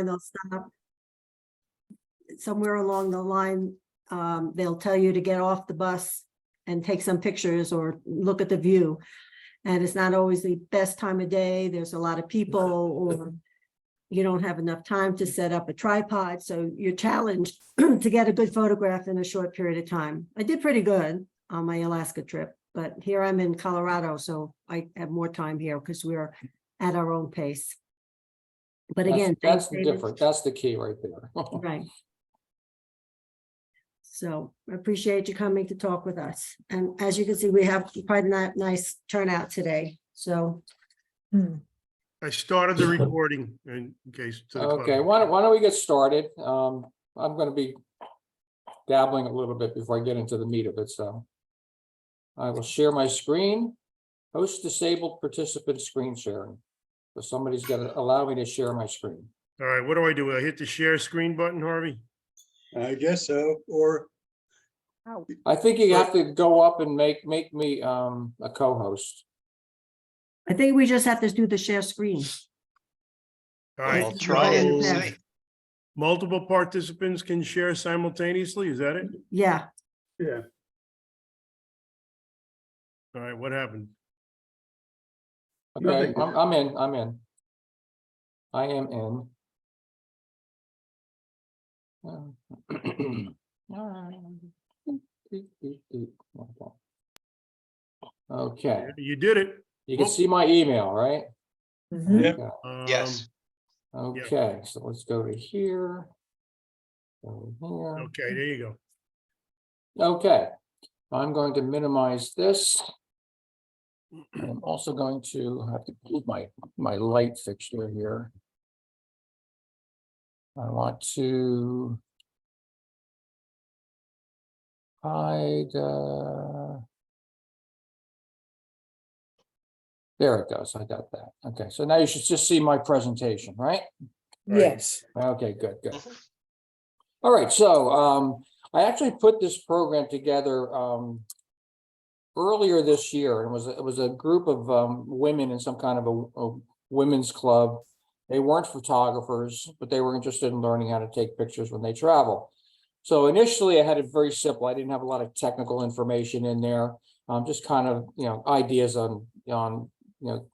line, they'll stop. Somewhere along the line, they'll tell you to get off the bus and take some pictures or look at the view. And it's not always the best time of day. There's a lot of people, or you don't have enough time to set up a tripod. So you're challenged to get a good photograph in a short period of time. I did pretty good on my Alaska trip, but here I'm in Colorado, so I have more time here because we're at our own pace. But again, that's thanks, the David. difference. That's the key right there. Right. So I appreciate you coming to talk with us. And as you can see, we have quite a nice turnout today. So I started the recording in case. to the Okay, club. why don't we get started? I'm going to be dabbling a little bit before I get into the meat of it. So I will share my screen. Host disabled participant screen sharing. So somebody's got to allow me to share my screen. All right, what do? I hit the share screen button, Harvey? I guess so, or I think you have to go up and make me a co-host. I think we just have to do the share screen. All right. I'll try it and so see. Multiple participants can share simultaneously, is that it? Yeah, yeah. All right, what happened? Okay, Nothing. I'm in. I am in. Okay, You did it. you can see my email, right? Yep. Okay. Yes. Okay, so let's go to here. Go here. Okay, there you go. Okay, I'm going to minimize this. I'm also going to have to move my light fixture here. I want to hide. There it goes. I got that. Okay, so now you should just see my presentation, right? Yes. Okay, good. All right, so I actually put this program together earlier this year. It was a group of women in some kind of a women's club. They weren't photographers, but they were interested in learning how to take pictures when they travel. So initially, I had it very simple. I didn't have a lot of technical information in there, just kind of ideas on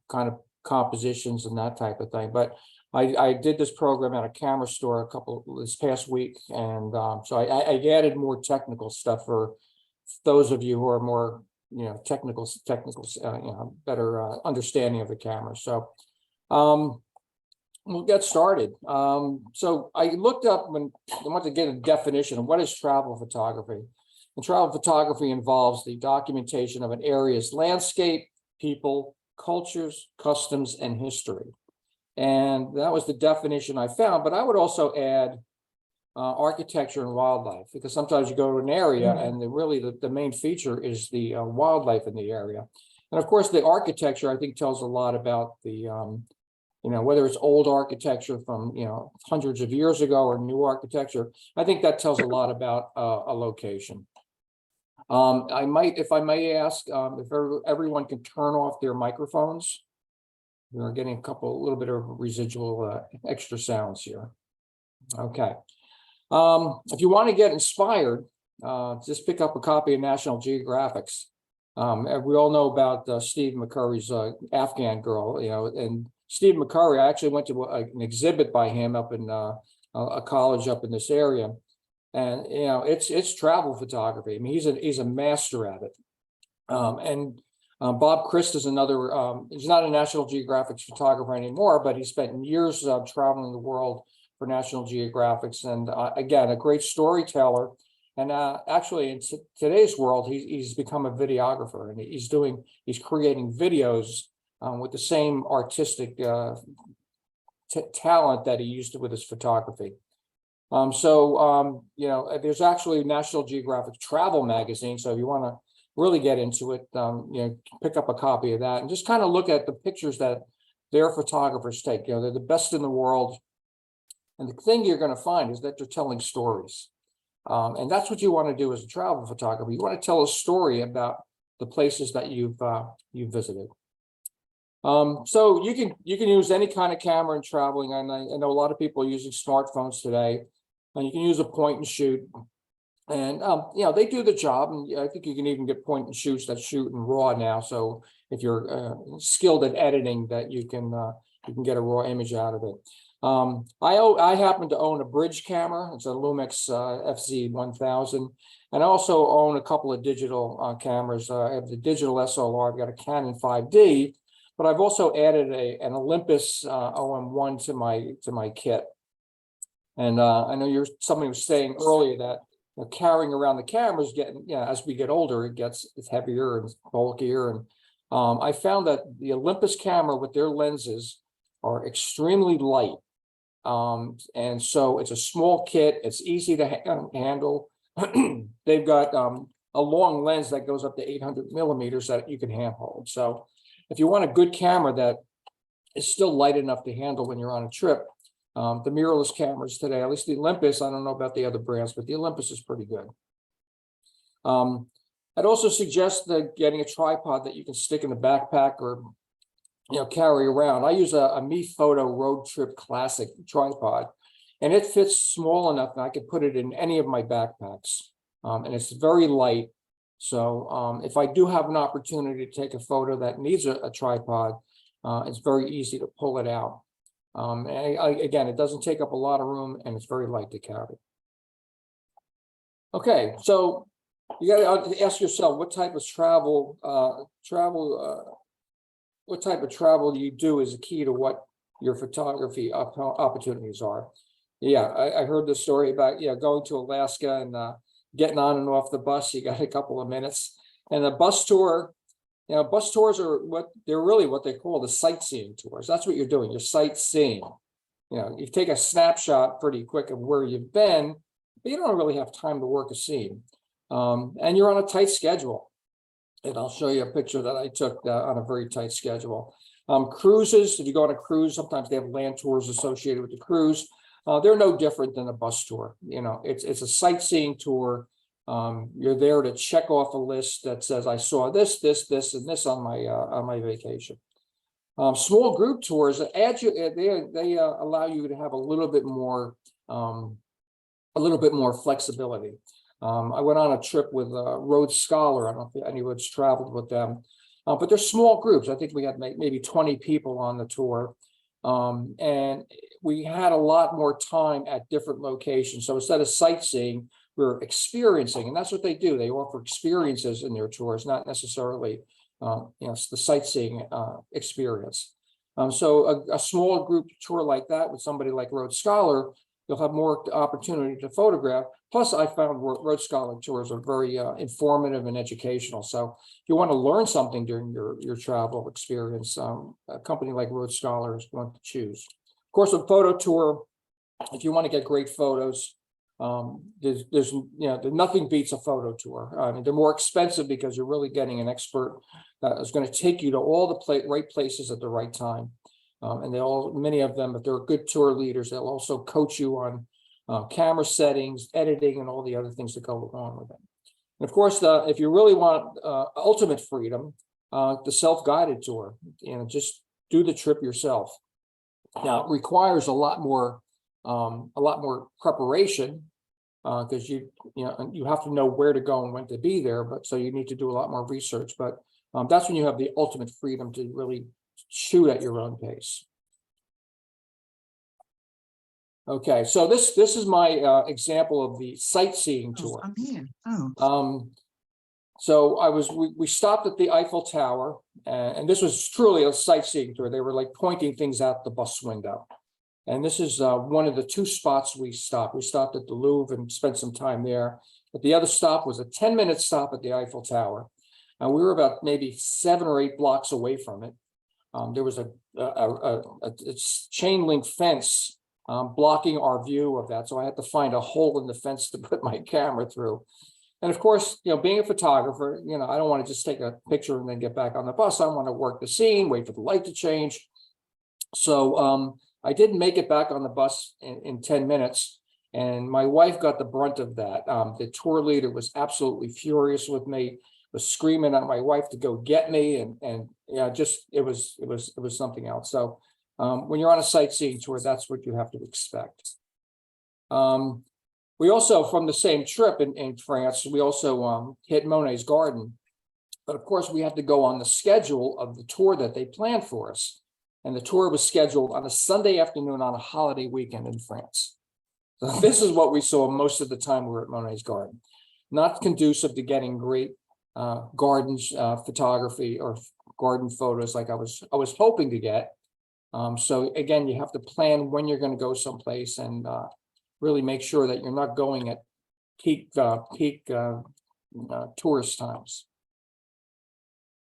kind of compositions and that type of thing. But I did this program at a camera store this past week, and so I added more technical stuff for those of you who are more technical better understanding of the camera. So we'll get started. So I looked up when I wanted to get a definition of what is travel photography. And travel photography involves the documentation of an area's landscape, people, cultures, customs, and history. And that was the definition I found, but I would also add architecture and wildlife, because sometimes you go to an area and the main feature is the wildlife in the area. And of course, the architecture, I think, tells a lot about the, whether it's old architecture from, hundreds of years ago or new architecture. I think that tells a lot about a location. If I may ask, if everyone can turn off their microphones. We're getting a little bit of residual extra sounds here. Okay. If you want to get inspired, just pick up a copy of National Geographic's. And we all know about Steve McCurry's Afghan Girl, and Steve McCurry, I actually went to an exhibit by him up in a college up in this area. And, it's travel photography. I mean, he's a master at it. Bob Christ is another, he's not a National Geographic photographer anymore, but he spent years traveling the world for National Geographics. And again, a great storyteller. And actually in today's world, he's become a videographer, and he's creating videos with the same artistic talent that he used with his photography. There's actually National Geographic Travel magazine. So if you want to really get into it, pick up a copy of that and just kind of look at the pictures that their photographers take. They're the best in the world. And the thing you're going to find is that they're telling stories. And that's what you want to do as a travel photographer. You want to tell a story about the places that you've visited. So you can use any kind of camera in traveling, and I know a lot of people are using smartphones today, and you can use a point and shoot. And they do the job, and I think you can even get point and shoots that shoot in RAW now. So if you're skilled at editing, that you can get a RAW image out of it. I happen to own a bridge camera. It's a Lumix FZ1000, and I also own a couple of digital cameras. I have the digital SLR. I've got a Canon 5D, but I've also added an Olympus OM1 to my kit. And I know somebody was saying earlier that carrying around the cameras getting, as we get older, it's heavier and bulkier. And I found that the Olympus camera with their lenses are extremely light. And so it's a small kit. It's easy to handle. They've got a long lens that goes up to 800 millimeters that you can handhold. So if you want a good camera that is still light enough to handle when you're on a trip, the mirrorless cameras today, at least the Olympus, I don't know about the other brands, but the Olympus is pretty good. I'd also suggest getting a tripod that you can stick in the backpack or carry around. I use a Me Photo Road Trip Classic tripod, and it fits small enough that I could put it in any of my backpacks. And it's very light. So if I do have an opportunity to take a photo that needs a tripod, it's very easy to pull it out. Again, it doesn't take up a lot of room, and it's very light to carry. Okay, so you got to ask yourself, what type of travel do you do is a key to what your photography opportunities are. Yeah, I heard the story about going to Alaska and getting on and off the bus. You got a couple of minutes, and a bus tour. Bus tours are really what they call the sightseeing tours. That's what you're doing. You're sightseeing. You take a snapshot pretty quick of where you've been, but you don't really have time to work a scene. And you're on a tight schedule. And I'll show you a picture that I took on a very tight schedule. Cruises, if you go on a cruise, sometimes they have land tours associated with the cruise. They're no different than a bus tour. It's a sightseeing tour. You're there to check off a list that says I saw this, and this on my vacation. Small group tours they allow you to have a little bit more flexibility. I went on a trip with Road Scholar. I don't know if anyone's traveled with them, but they're small groups. I think we had maybe 20 people on the tour, and we had a lot more time at different locations. So instead of sightseeing, we're experiencing, and that's what they do. They offer experiences in their tours, not necessarily, the sightseeing experience. So a small group tour like that with somebody like Road Scholar, you'll have more opportunity to photograph. Plus, I found Road Scholar tours are very informative and educational. So if you want to learn something during your travel experience, a company like Road Scholar is one to choose. Of course, a photo tour, if you want to get great photos, there's nothing beats a photo tour. I mean, they're more expensive because you're really getting an expert that is going to take you to all the right places at the right time. And many of them, if they're good tour leaders, they'll also coach you on camera settings, editing, and all the other things that go along with it. And of course, if you really want ultimate freedom, the self-guided tour, just do the trip yourself. Now, it requires a lot more preparation because you have to know where to go and when to be there. But so you need to do a lot more research. But that's when you have the ultimate freedom to really shoot at your own pace. Okay, so this is my example of the sightseeing tour. I'm here. Oh. So we stopped at the Eiffel Tower, and this was truly a sightseeing tour. They were like pointing things out the bus window. And this is one of the two spots we stopped. We stopped at the Louvre and spent some time there. But the other stop was a 10-minute stop at the Eiffel Tower. And we were about maybe 7 or 8 blocks away from it. There was a chain link fence blocking our view of that. So I had to find a hole in the fence to put my camera through. And of course, being a photographer, I don't want to just take a picture and then get back on the bus. I want to work the scene, wait for the light to change. So I didn't make it back on the bus in 10 minutes. And my wife got the brunt of that. The tour leader was absolutely furious with me, was screaming at my wife to go get me, and yeah, just it was something else. So when you're on a sightseeing tour, that's what you have to expect. We also, from the same trip in France, we also hit Monet's garden. But of course, we had to go on the schedule of the tour that they planned for us. And the tour was scheduled on a Sunday afternoon on a holiday weekend in France. So this is what we saw most of the time we were at Monet's garden. Not conducive to getting great gardens photography or garden photos like I was hoping to get. So again, you have to plan when you're going to go someplace and really make sure that you're not going at peak tourist times.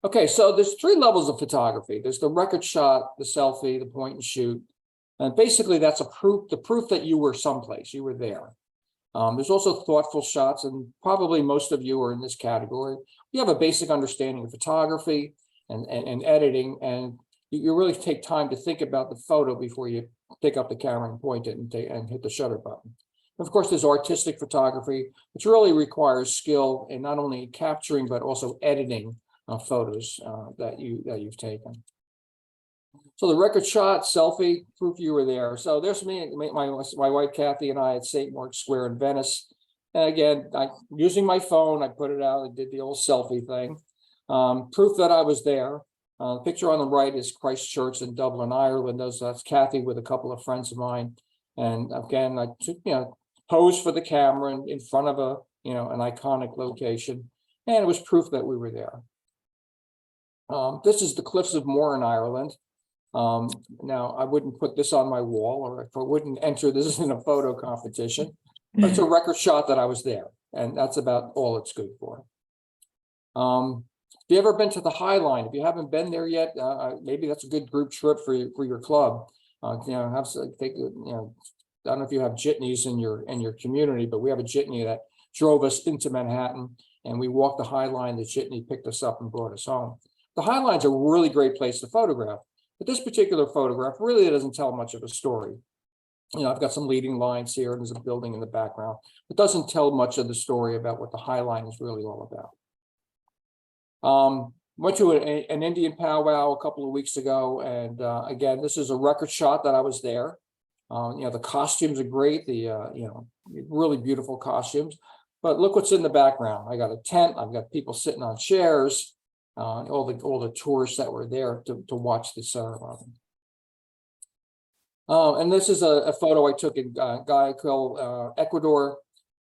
Okay, so there's 3 levels of photography. There's the record shot, the selfie, the point and shoot. And basically that's the proof that you were someplace, you were there. There's also thoughtful shots, and probably most of you are in this category. You have a basic understanding of photography and editing, and you really take time to think about the photo before you pick up the camera and point it and hit the shutter button. Of course, there's artistic photography, which really requires skill in not only capturing but also editing photos that you've taken. So the record shot, selfie, proof you were there. So there's me, my wife Kathy and I at St. Mark's Square in Venice. And again, using my phone, I put it out and did the old selfie thing. Proof that I was there. The picture on the right is Christ Church in Dublin, Ireland. That's Kathy with a couple of friends of mine. And again, I took, posed for the camera in front of an iconic location. And it was proof that we were there. This is the Cliffs of Moher in Ireland. Now, I wouldn't put this on my wall, or I wouldn't enter this in a photo competition, but it's a record shot that I was there, and that's about all it's good for. Have you ever been to the High Line? If you haven't been there yet, maybe that's a good group trip for your club. I don't know if you have jitneys in your community, but we have a jitney that drove us into Manhattan, and we walked the High Line. The jitney picked us up and brought us home. The High Line's a really great place to photograph, but this particular photograph really doesn't tell much of a story. I've got some leading lines here, and there's a building in the background. It doesn't tell much of the story about what the High Line is really all about. Went to an Indian powwow a couple of weeks ago, and again, this is a record shot that I was there. The costumes are great, really beautiful costumes. But look what's in the background. I got a tent. I've got people sitting on chairs. All the tourists that were there to watch the ceremony. And this is a photo I took in Guayaquil, Ecuador.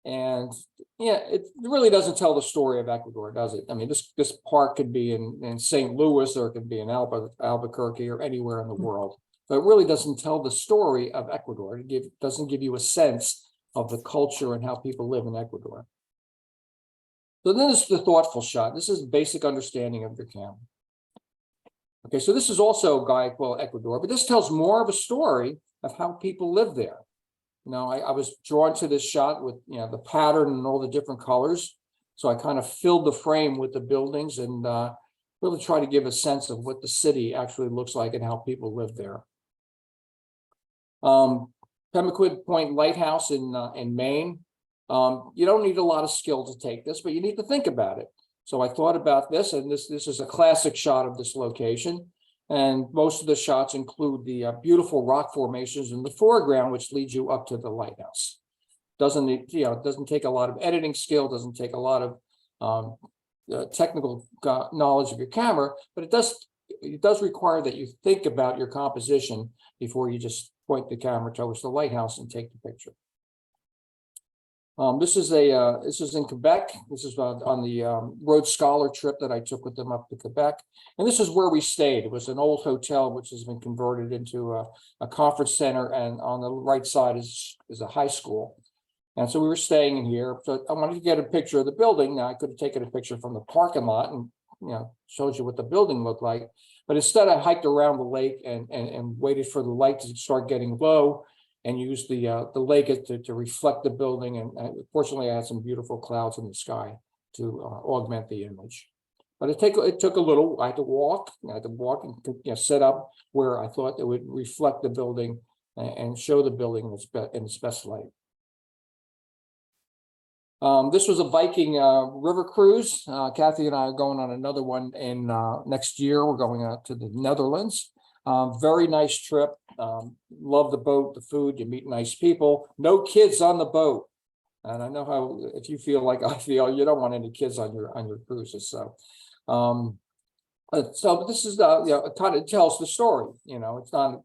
And yeah, it really doesn't tell the story of Ecuador, does it? I mean, this park could be in St. Louis, or it could be in Albuquerque, or anywhere in the world. But it really doesn't tell the story of Ecuador. It doesn't give you a sense of the culture and how people live in Ecuador. So then it's the thoughtful shot. This is basic understanding of your camera. Okay, so this is also Guayaquil, Ecuador, but this tells more of a story of how people live there. I was drawn to this shot with the pattern and all the different colors. So I kind of filled the frame with the buildings and really try to give a sense of what the city actually looks like and how people live there. Pemaquid Point Lighthouse in Maine. You don't need a lot of skill to take this, but you need to think about it. So I thought about this, and this is a classic shot of this location. And most of the shots include the beautiful rock formations in the foreground, which leads you up to the lighthouse. It doesn't take a lot of editing skill, doesn't take a lot of technical knowledge of your camera, but it does require that you think about your composition before you just point the camera towards the lighthouse and take the picture. This is in Quebec. This is on the Rhodes Scholar trip that I took with them up to Quebec. And this is where we stayed. It was an old hotel, which has been converted into a conference center. And on the right side is a high school. And so we were staying in here. So I wanted to get a picture of the building. Now I could have taken a picture from the parking lot and shows you what the building looked like. But instead I hiked around the lake and waited for the light to start getting low, and used the lake to reflect the building. And fortunately, I had some beautiful clouds in the sky to augment the image. But it took a little. I had to walk and set up where I thought it would reflect the building and show the building in its best light. This was a Viking river cruise. Kathy and I are going on another one in next year. We're going out to the Netherlands. Very nice trip. Love the boat, the food. You meet nice people. No kids on the boat. And I know how, if you feel like I feel, you don't want any kids on your cruises. So, so this is it kind of tells the story. It's not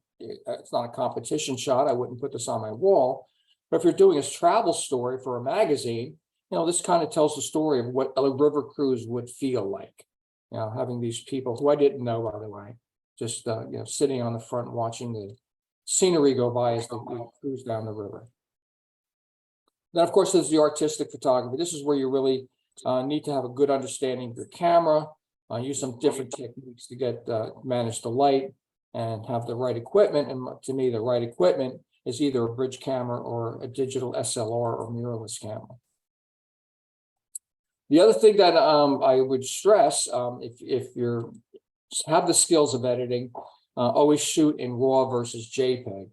a competition shot. I wouldn't put this on my wall. But if you're doing a travel story for a magazine, this kind of tells the story of what a river cruise would feel like. Having these people who I didn't know, by the way, just sitting on the front watching the scenery go by as they cruise down the river. Then, of course, there's the artistic photography. This is where you really need to have a good understanding of your camera, use some different techniques to get manage the light and have the right equipment. And to me, the right equipment is either a bridge camera or a digital SLR or mirrorless camera. The other thing that I would stress, if you have the skills of editing, always shoot in RAW versus JPEG.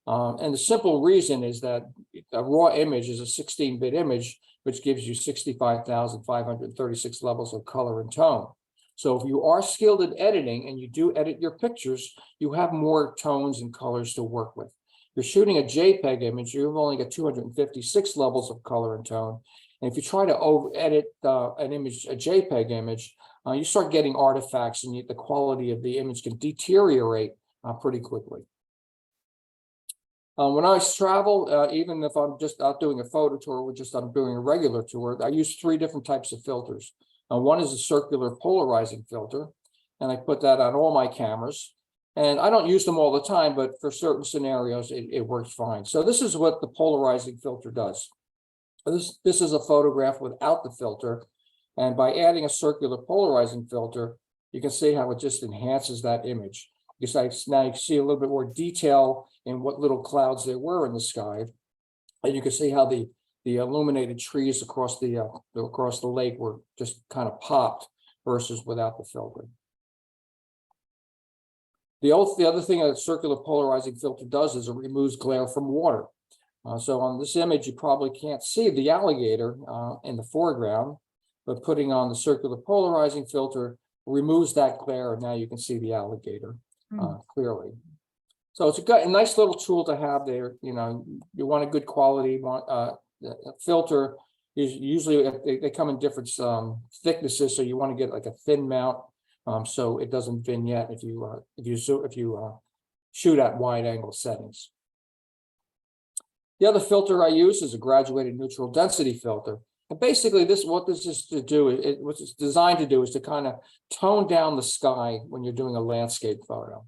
And the simple reason is that a RAW image is a 16-bit image, which gives you 65,536 levels of color and tone. So if you are skilled in editing and you do edit your pictures, you have more tones and colors to work with. You're shooting a JPEG image, you've only got 256 levels of color and tone. And if you try to edit an image, a JPEG image, you start getting artifacts and the quality of the image can deteriorate pretty quickly. When I travel, even if I'm just out doing a photo tour or I'm doing a regular tour, I use 3 different types of filters. One is a circular polarizing filter, and I put that on all my cameras. And I don't use them all the time, but for certain scenarios, it works fine. So this is what the polarizing filter does. This is a photograph without the filter. And by adding a circular polarizing filter, you can see how it just enhances that image. Because now you can see a little bit more detail in what little clouds there were in the sky. And you can see how the illuminated trees across the lake were just kind of popped versus without the filter. The other thing a circular polarizing filter does is it removes glare from water. So on this image, you probably can't see the alligator in the foreground, but putting on the circular polarizing filter removes that glare, and now you can see the alligator clearly. So it's a nice little tool to have there. You want a good quality filter. Usually they come in different thicknesses, so you want to get like a thin mount, so it doesn't vignette if you shoot at wide angle settings. The other filter I use is a graduated neutral density filter. And basically what this is to do, what it's designed to do is to kind of tone down the sky when you're doing a landscape photo.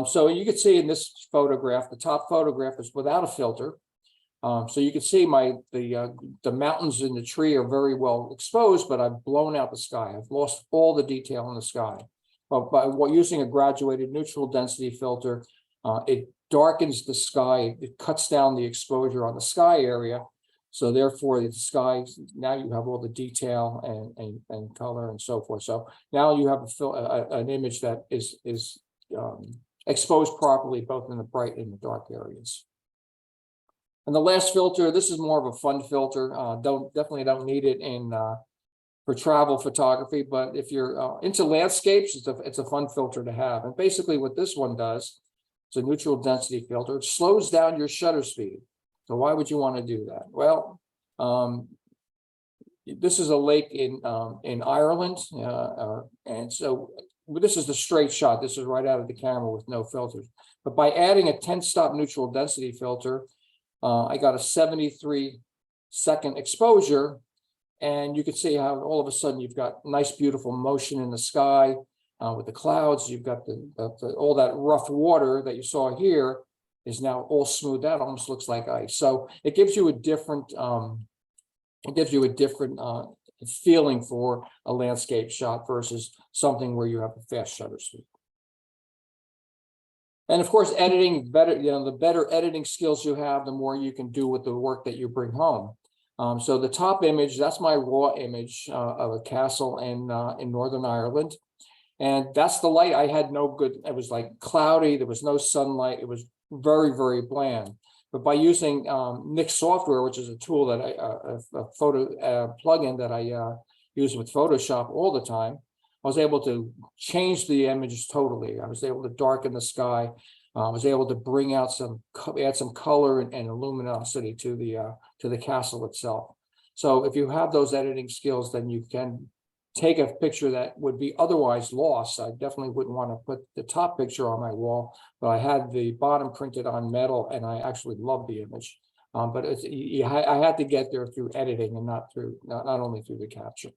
So you can see in this photograph, the top photograph is without a filter. So you can see the mountains in the tree are very well exposed, but I've blown out the sky. I've lost all the detail in the sky. But by using a graduated neutral density filter, it darkens the sky. It cuts down the exposure on the sky area. So therefore, the sky, now you have all the detail and color and so forth. So now you have an image that is exposed properly, both in the bright and the dark areas. And the last filter, this is more of a fun filter. Definitely don't need it for travel photography, but if you're into landscapes, it's a fun filter to have. And basically what this one does, it's a neutral density filter. It slows down your shutter speed. So why would you want to do that? Well, this is a lake in Ireland, and so this is the straight shot. This is right out of the camera with no filters. But by adding a 10-stop neutral density filter, I got a 73-second exposure, and you can see how all of a sudden you've got nice, beautiful motion in the sky with the clouds. You've got all that rough water that you saw here is now all smoothed out, almost looks like ice. So it gives you a different feeling for a landscape shot versus something where you have a fast shutter speed. And of course, editing better, the better editing skills you have, the more you can do with the work that you bring home. So the top image, that's my raw image of a castle in Northern Ireland. And that's the light. I had no good, it was like cloudy, there was no sunlight, it was very, very bland. But by using Nick software, which is a tool that a photo plugin that I use with Photoshop all the time, I was able to change the images totally. I was able to darken the sky. I was able to bring out add some color and luminosity to the castle itself. So if you have those editing skills, then you can take a picture that would be otherwise lost. I definitely wouldn't want to put the top picture on my wall, but I had the bottom printed on metal, and I actually love the image. But I had to get there through editing and not only through the capture.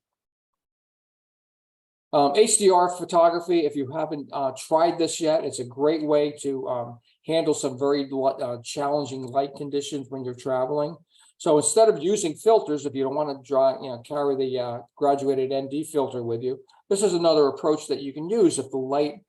HDR photography, if you haven't tried this yet, it's a great way to handle some very challenging light conditions when you're traveling. So instead of using filters, if you don't want to carry the graduated ND filter with you, this is another approach that you can use if the light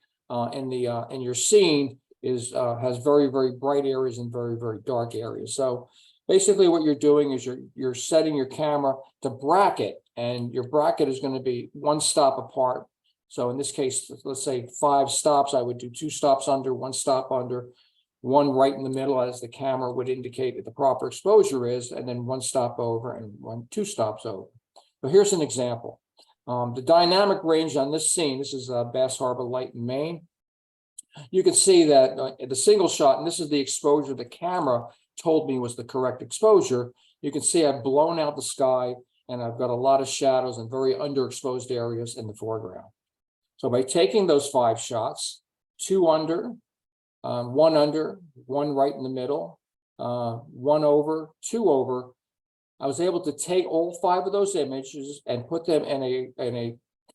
in your scene has very, very bright areas and very, very dark areas. So basically what you're doing is you're setting your camera to bracket, and your bracket is going to be one stop apart. So in this case, let's say 5 stops, I would do 2 stops under, 1 stop under, 1 right in the middle as the camera would indicate what the proper exposure is, and then 1 stop over and 2 stops over. But here's an example. The dynamic range on this scene, this is Bass Harbor Light in Maine. You can see that the single shot, and this is the exposure the camera told me was the correct exposure. You can see I've blown out the sky, and I've got a lot of shadows and very underexposed areas in the foreground. So by taking those 5 shots, 2 under, 1 under, 1 right in the middle, 1 over, 2 over, I was able to take all 5 of those images and put them in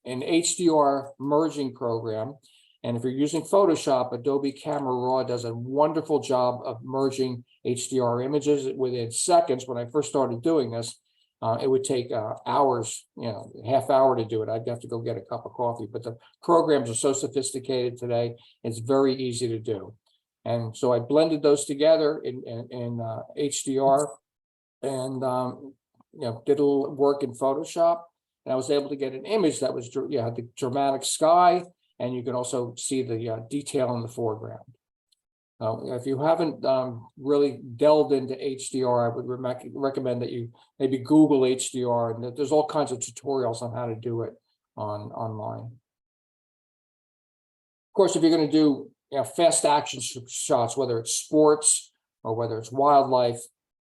an HDR merging program. And if you're using Photoshop, Adobe Camera Raw does a wonderful job of merging HDR images within seconds. When I first started doing this, it would take hours, half hour to do it. I'd have to go get a cup of coffee, but the programs are so sophisticated today, it's very easy to do. And so I blended those together in HDR and did a little work in Photoshop, and I was able to get an image that was had the dramatic sky, and you can also see the detail in the foreground. If you haven't really delved into HDR, I would recommend that you maybe Google HDR, and there's all kinds of tutorials on how to do it online. Of course, if you're going to do fast action shots, whether it's sports or whether it's wildlife,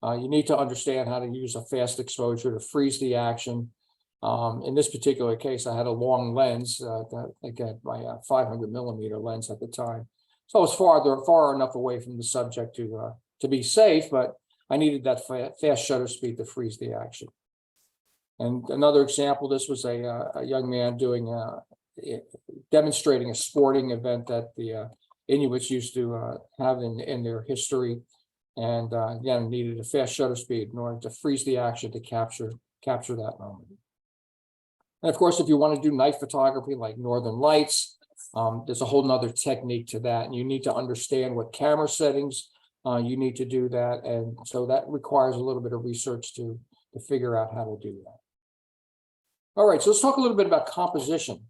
you need to understand how to use a fast exposure to freeze the action. In this particular case, I had a long lens, again, my 500 millimeter lens at the time. So I was far enough away from the subject to be safe, but I needed that fast shutter speed to freeze the action. And another example, this was a young man doing demonstrating a sporting event that the Inuits used to have in their history, and again needed a fast shutter speed in order to freeze the action to capture that moment. And of course, if you want to do night photography like Northern Lights, there's a whole nother technique to that, and you need to understand what camera settings you need to do that, and so that requires a little bit of research to figure out how to do that. All right, so let's talk a little bit about composition.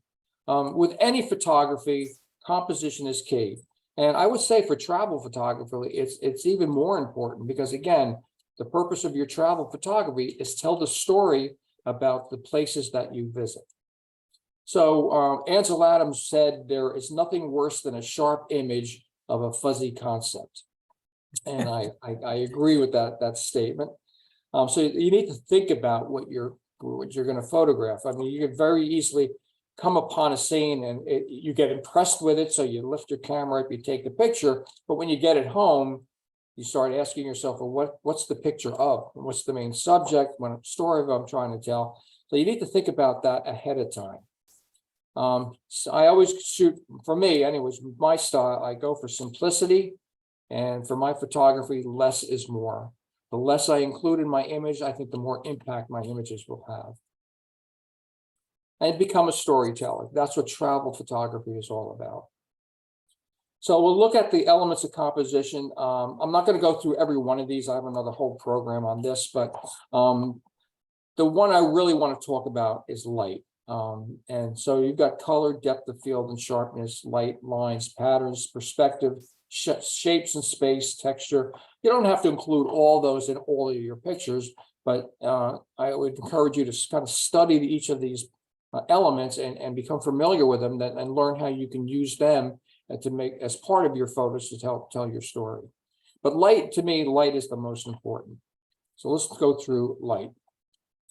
With any photography, composition is key, and I would say for travel photography, it's even more important, because again, the purpose of your travel photography is tell the story about the places that you visit. So Ansel Adams said, there is nothing worse than a sharp image of a fuzzy concept. And I agree with that statement. So you need to think about what you're going to photograph. I mean, you can very easily come upon a scene and you get impressed with it. So you lift your camera up, you take the picture, but when you get it home, you start asking yourself, well, what's the picture of? What's the main subject? What story I'm trying to tell? So you need to think about that ahead of time. So I always shoot, for me anyways, my style, I go for simplicity, and for my photography, less is more. The less I include in my image, I think the more impact my images will have. And become a storyteller. That's what travel photography is all about. So we'll look at the elements of composition. I'm not going to go through every one of these. I have another whole program on this, but the one I really want to talk about is light. And so you've got color, depth of field and sharpness, light, lines, patterns, perspective, shapes and space, texture. You don't have to include all those in all of your pictures, but I would encourage you to kind of study each of these elements and become familiar with them and learn how you can use them to make as part of your photos to help tell your story. But light, to me, light is the most important. So let's go through light.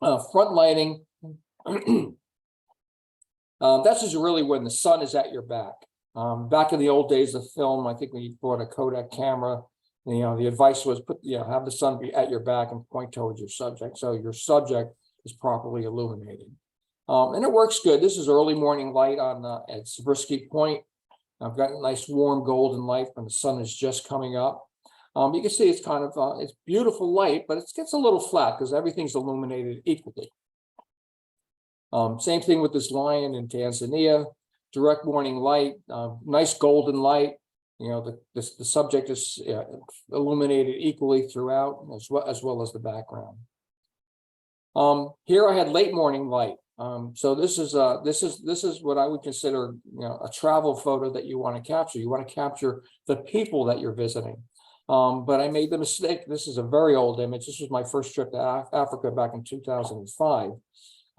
Front lighting. That's just really when the sun is at your back. Back in the old days of film, I think when you bought a Kodak camera, the advice was have the sun be at your back and point towards your subject, so your subject is properly illuminated. And it works good. This is early morning light on at Zabriskie Point. I've got a nice warm golden light when the sun is just coming up. You can see it's kind of it's beautiful light, but it gets a little flat because everything's illuminated equally. Same thing with this lion in Tanzania. Direct morning light, nice golden light. The subject is illuminated equally throughout, as well as the background. Here I had late morning light. So this is what I would consider a travel photo that you want to capture. You want to capture the people that you're visiting. But I made the mistake. This is a very old image. This was my first trip to Africa back in 2005.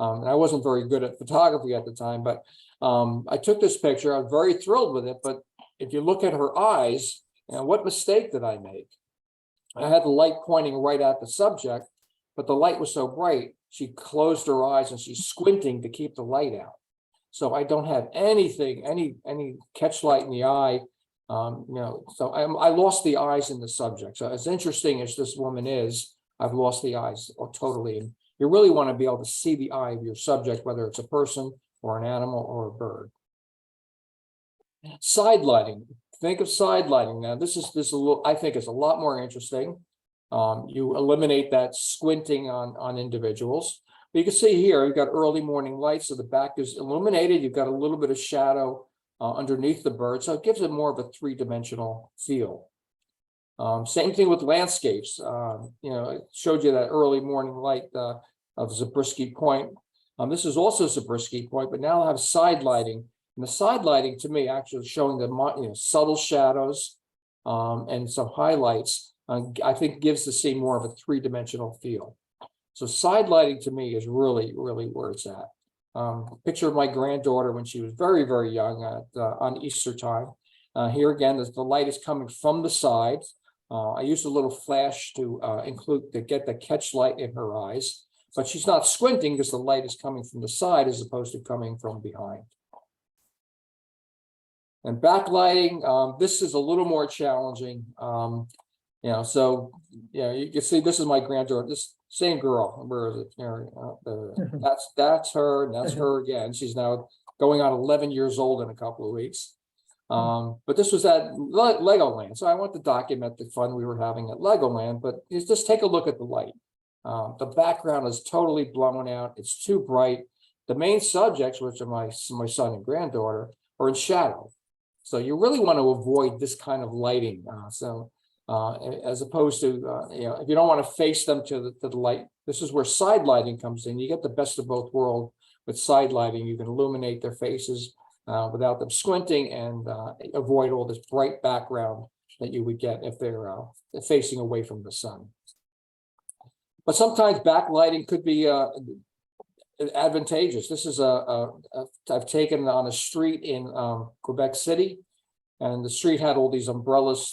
And I wasn't very good at photography at the time, but I took this picture. I was very thrilled with it. But if you look at her eyes, what mistake did I make? I had the light pointing right at the subject, but the light was so bright, she closed her eyes and she's squinting to keep the light out. So I don't have anything, any catch light in the eye. So I lost the eyes in the subject. So as interesting as this woman is, I've lost the eyes totally. And you really want to be able to see the eye of your subject, whether it's a person or an animal or a bird. Side lighting. Think of side lighting. Now, this I think is a lot more interesting. You eliminate that squinting on individuals. But you can see here, you've got early morning light, so the back is illuminated. You've got a little bit of shadow underneath the bird, so it gives it more of a three-dimensional feel. Same thing with landscapes. It showed you that early morning light of Zabriskie Point. This is also Zabriskie Point, but now I have side lighting. And the side lighting, to me, actually showing the subtle shadows and some highlights, I think gives the scene more of a three-dimensional feel. So side lighting to me is really, really where it's at. Picture of my granddaughter when she was very, very young on Easter time. Here again, the light is coming from the side. I used a little flash to get the catch light in her eyes, but she's not squinting because the light is coming from the side as opposed to coming from behind. And backlighting, this is a little more challenging. You can see this is my granddaughter, this same girl. Where is it? That's her, and that's her again. She's now going on 11 years old in a couple of weeks. But this was at Legoland, so I want to document the fun we were having at Legoland. But just take a look at the light. The background is totally blown out. It's too bright. The main subjects, which are my son and granddaughter, are in shadow. So you really want to avoid this kind of lighting. As opposed to, if you don't want to face them to the light, this is where side lighting comes in. You get the best of both worlds with side lighting. You can illuminate their faces without them squinting and avoid all this bright background that you would get if they're facing away from the sun. But sometimes backlighting could be advantageous. This is I've taken on a street in Quebec City, and the street had all these umbrellas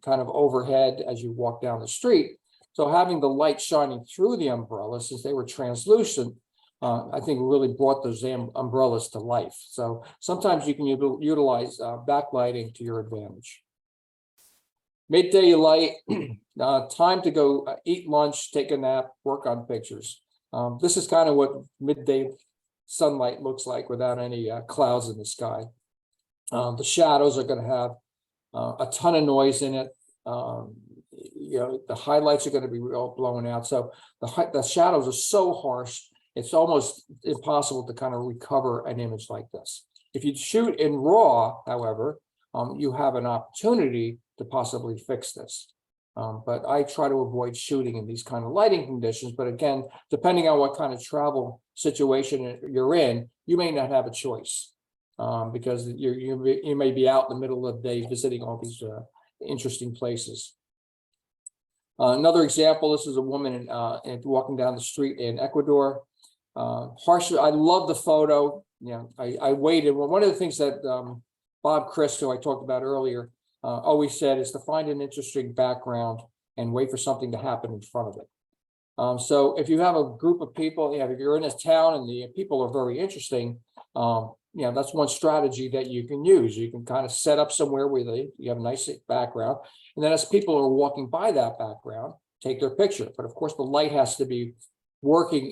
kind of overhead as you walk down the street. So having the light shining through the umbrellas, since they were translucent, I think really brought those umbrellas to life. So sometimes you can utilize backlighting to your advantage. Midday light, time to go eat lunch, take a nap, work on pictures. This is kind of what midday sunlight looks like without any clouds in the sky. The shadows are going to have a ton of noise in it. The highlights are going to be real blown out. So the shadows are so harsh, it's almost impossible to kind of recover an image like this. If you shoot in RAW, however, you have an opportunity to possibly fix this. But I try to avoid shooting in these kind of lighting conditions. But again, depending on what kind of travel situation you're in, you may not have a choice because you may be out in the middle of the day visiting all these interesting places. Another example, this is a woman walking down the street in Ecuador. Partially, I love the photo. You know, I waited. Well, one of the things that Bob Chris, who I talked about earlier, always said is to find an interesting background and wait for something to happen in front of it. So if you have a group of people, if you're in a town and the people are very interesting, that's one strategy that you can use. You can kind of set up somewhere where you have a nice background. And then as people are walking by that background, take their picture. But of course, the light has to be working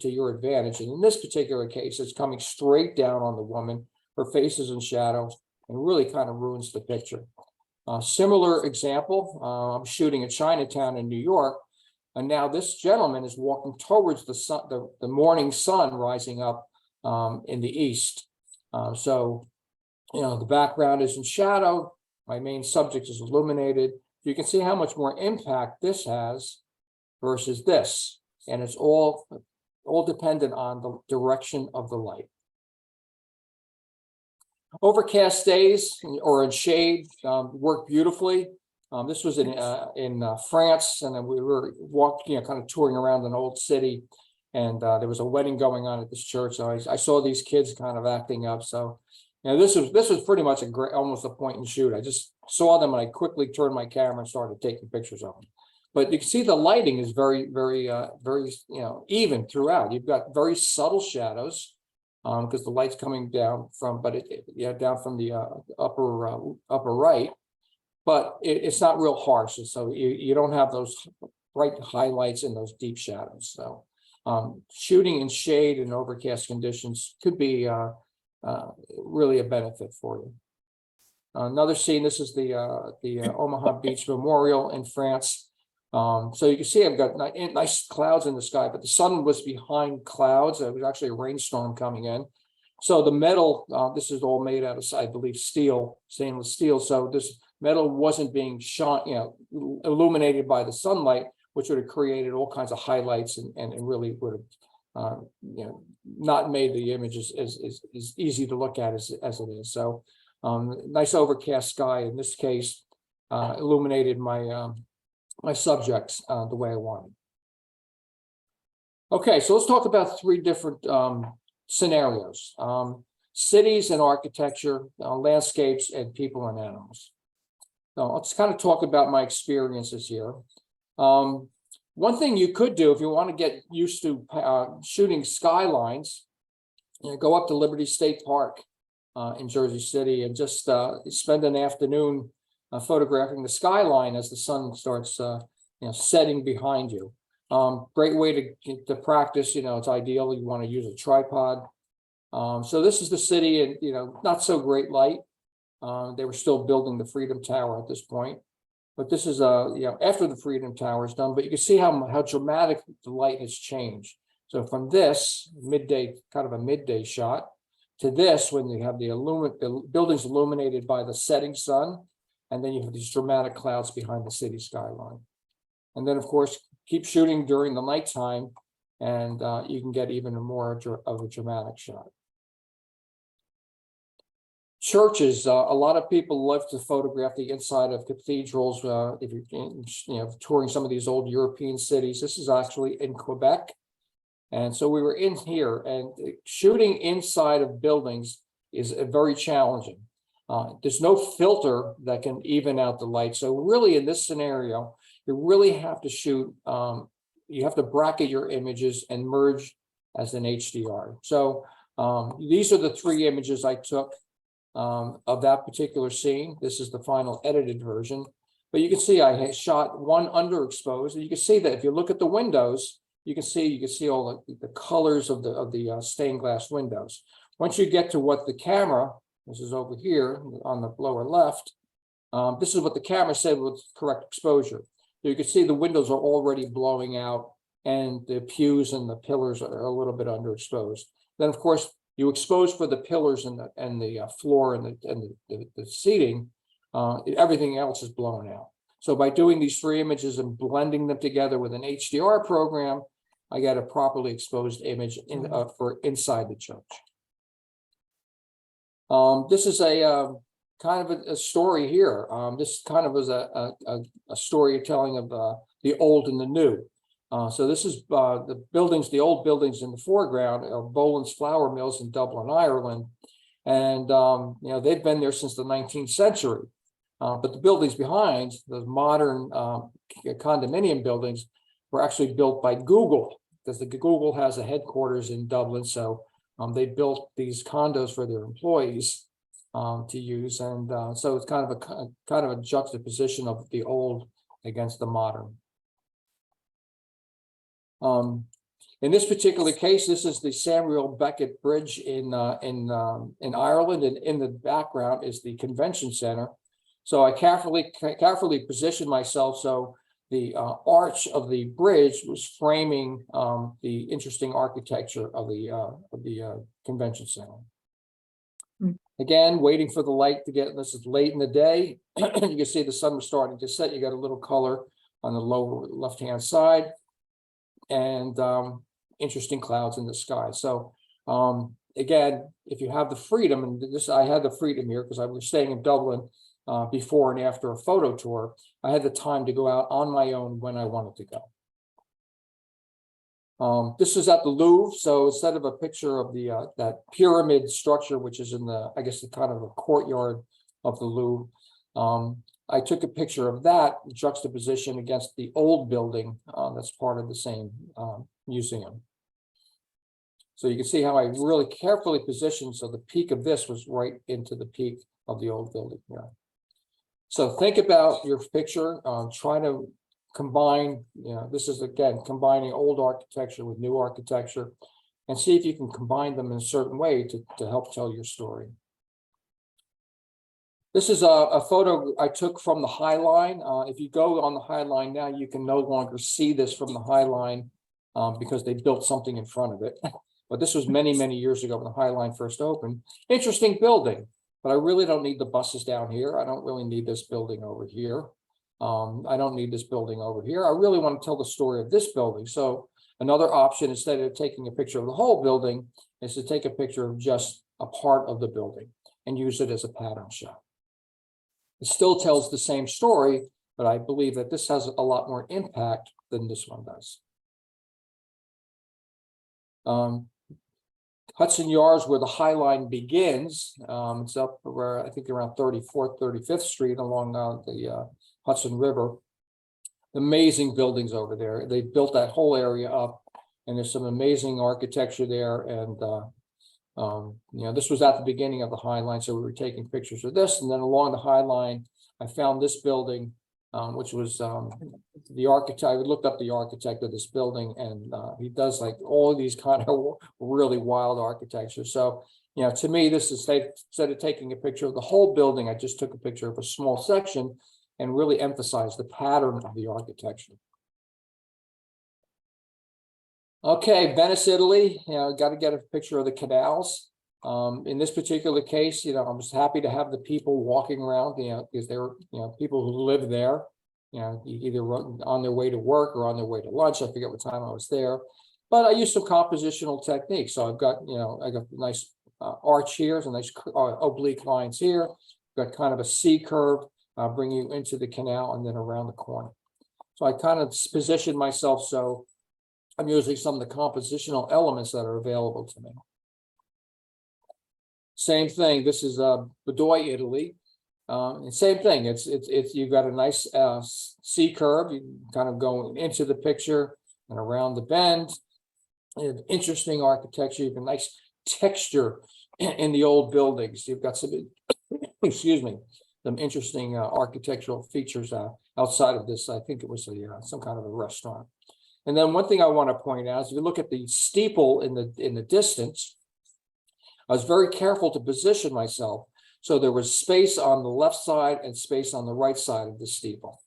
to your advantage. And in this particular case, it's coming straight down on the woman. Her face is in shadows and really kind of ruins the picture. Similar example, I'm shooting in Chinatown in New York. And now this gentleman is walking towards the sun, the morning sun rising up in the east. So the background is in shadow. My main subject is illuminated. You can see how much more impact this has versus this. And it's all dependent on the direction of the light. Overcast days or in shade work beautifully. This was in France, and then we were walking, kind of touring around an old city, and there was a wedding going on at this church. So I saw these kids kind of acting up. So, this was pretty much almost a point and shoot. I just saw them, and I quickly turned my camera and started taking pictures of them. But you can see the lighting is very, very, very, even throughout. You've got very subtle shadows because the light's coming down from, down from the upper right. But it's not real harsh, so you don't have those bright highlights and those deep shadows. So shooting in shade and overcast conditions could be really a benefit for you. Another scene, this is the Omaha Beach Memorial in France. So you can see I've got nice clouds in the sky, but the sun was behind clouds. There was actually a rainstorm coming in. So the metal, this is all made out of, I believe, stainless steel. So this metal wasn't being shone, illuminated by the sunlight, which would have created all kinds of highlights and really would have, not made the images as easy to look at as it is. So nice overcast sky in this case illuminated my my subjects the way I wanted. Okay, so let's talk about three different scenarios: cities and architecture, landscapes, and people and animals. So let's kind of talk about my experiences here. One thing you could do if you want to get used to shooting skylines, go up to Liberty State Park in Jersey City and just spend an afternoon photographing the skyline as the sun starts setting behind you. Great way to practice. It's ideal. You want to use a tripod. So this is the city, and not so great light. They were still building the Freedom Tower at this point, but this is after the Freedom Tower is done. But you can see how dramatic the light has changed. So from this midday, kind of a midday shot, to this when you have the buildings illuminated by the setting sun, and then you have these dramatic clouds behind the city skyline. And then of course keep shooting during the nighttime, and you can get even more of a dramatic shot. Churches, a lot of people love to photograph the inside of cathedrals. If you're touring some of these old European cities, this is actually in Quebec. And so we were in here, and shooting inside of buildings is very challenging. There's no filter that can even out the light. So really in this scenario, you really have to shoot, you have to bracket your images and merge as an HDR. So these are the three images I took of that particular scene. This is the final edited version, but you can see I shot one underexposed, and you can see that if you look at the windows, you can see all the colors of the stained glass windows. Once you get to what the camera, this is over here on the lower left, this is what the camera said with correct exposure. So you can see the windows are already blowing out, and the pews and the pillars are a little bit underexposed. Then of course you expose for the pillars and the floor and the seating, everything else is blown out. So by doing these three images and blending them together with an HDR program, I got a properly exposed image for inside the church. This is a kind of a story here. This kind of was a storytelling of the old and the new. So this is the buildings, the old buildings in the foreground are Boland's Flour Mills in Dublin, Ireland. And, they've been there since the 19th century. But the buildings behind, the modern condominium buildings, were actually built by Google, because Google has a headquarters in Dublin. So they built these condos for their employees to use. And so it's kind of a juxtaposition of the old against the modern. In this particular case, this is the Samuel Beckett Bridge in Ireland, and in the background is the convention center. So I carefully positioned myself so the arch of the bridge was framing the interesting architecture of the convention center. Again, waiting for the light to get. This is late in the day. You can see the sun was starting to set. You got a little color on the lower left-hand side, and interesting clouds in the sky. So again, if you have the freedom, and this, I had the freedom here because I was staying in Dublin before and after a photo tour, I had the time to go out on my own when I wanted to go. This is at the Louvre. So instead of a picture of the that pyramid structure, which is in the, I guess, the kind of a courtyard of the Louvre, I took a picture of that juxtaposition against the old building that's part of the same museum. So you can see how I really carefully positioned so the peak of this was right into the peak of the old building here. So think about your picture, try to combine, this is again combining old architecture with new architecture, and see if you can combine them in a certain way to help tell your story. This is a photo I took from the High Line. If you go on the High Line now, you can no longer see this from the High Line because they built something in front of it. But this was many, many years ago when the High Line first opened. Interesting building, but I really don't need the buses down here. I don't really need this building over here. I don't need this building over here. I really want to tell the story of this building. So another option, instead of taking a picture of the whole building, is to take a picture of just a part of the building and use it as a pattern shot. It still tells the same story, but I believe that this has a lot more impact than this one does. Hudson Yards, where the High Line begins, it's up where I think around 34th, 35th Street along the Hudson River. Amazing buildings over there. They built that whole area up, and there's some amazing architecture there. And this was at the beginning of the High Line, so we were taking pictures of this. And then along the High Line, I found this building, which was the architect. I looked up the architect of this building, and he does like all of these kind of really wild architecture. So, to me, this is, instead of taking a picture of the whole building, I just took a picture of a small section and really emphasized the pattern of the architecture. Okay, Venice, Italy. Got to get a picture of the canals. In this particular case, I was happy to have the people walking around, because there were, people who live there, either on their way to work or on their way to lunch. I forget what time I was there, but I used some compositional techniques. So I've got, I got a nice arch here, some nice oblique lines here. Got kind of a C curve, bringing you into the canal and then around the corner. So I kind of positioned myself so I'm using some of the compositional elements that are available to me. Same thing. This is Bedoy, Italy. And same thing. It's you've got a nice C curve. You kind of go into the picture and around the bend. And interesting architecture. You've got a nice texture in the old buildings. You've got some, excuse me, some interesting architectural features outside of this. I think it was some kind of a restaurant. And then one thing I want to point out is if you look at the steeple in the distance, I was very careful to position myself so there was space on the left side and space on the right side of the steeple.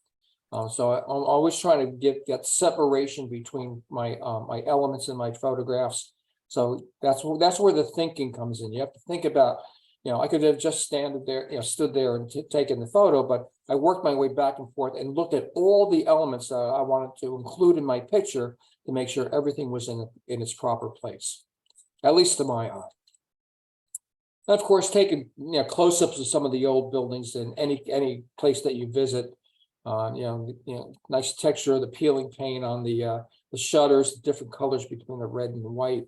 So I'm always trying to get separation between my my elements in my photographs. So that's where the thinking comes in. You have to think about, I could have just stood there and taken the photo, but I worked my way back and forth and looked at all the elements that I wanted to include in my picture to make sure everything was in its proper place, at least to my eye. And of course, taking, close-ups of some of the old buildings in any place that you visit. Nice texture, the peeling paint on the shutters, the different colors between the red and the white.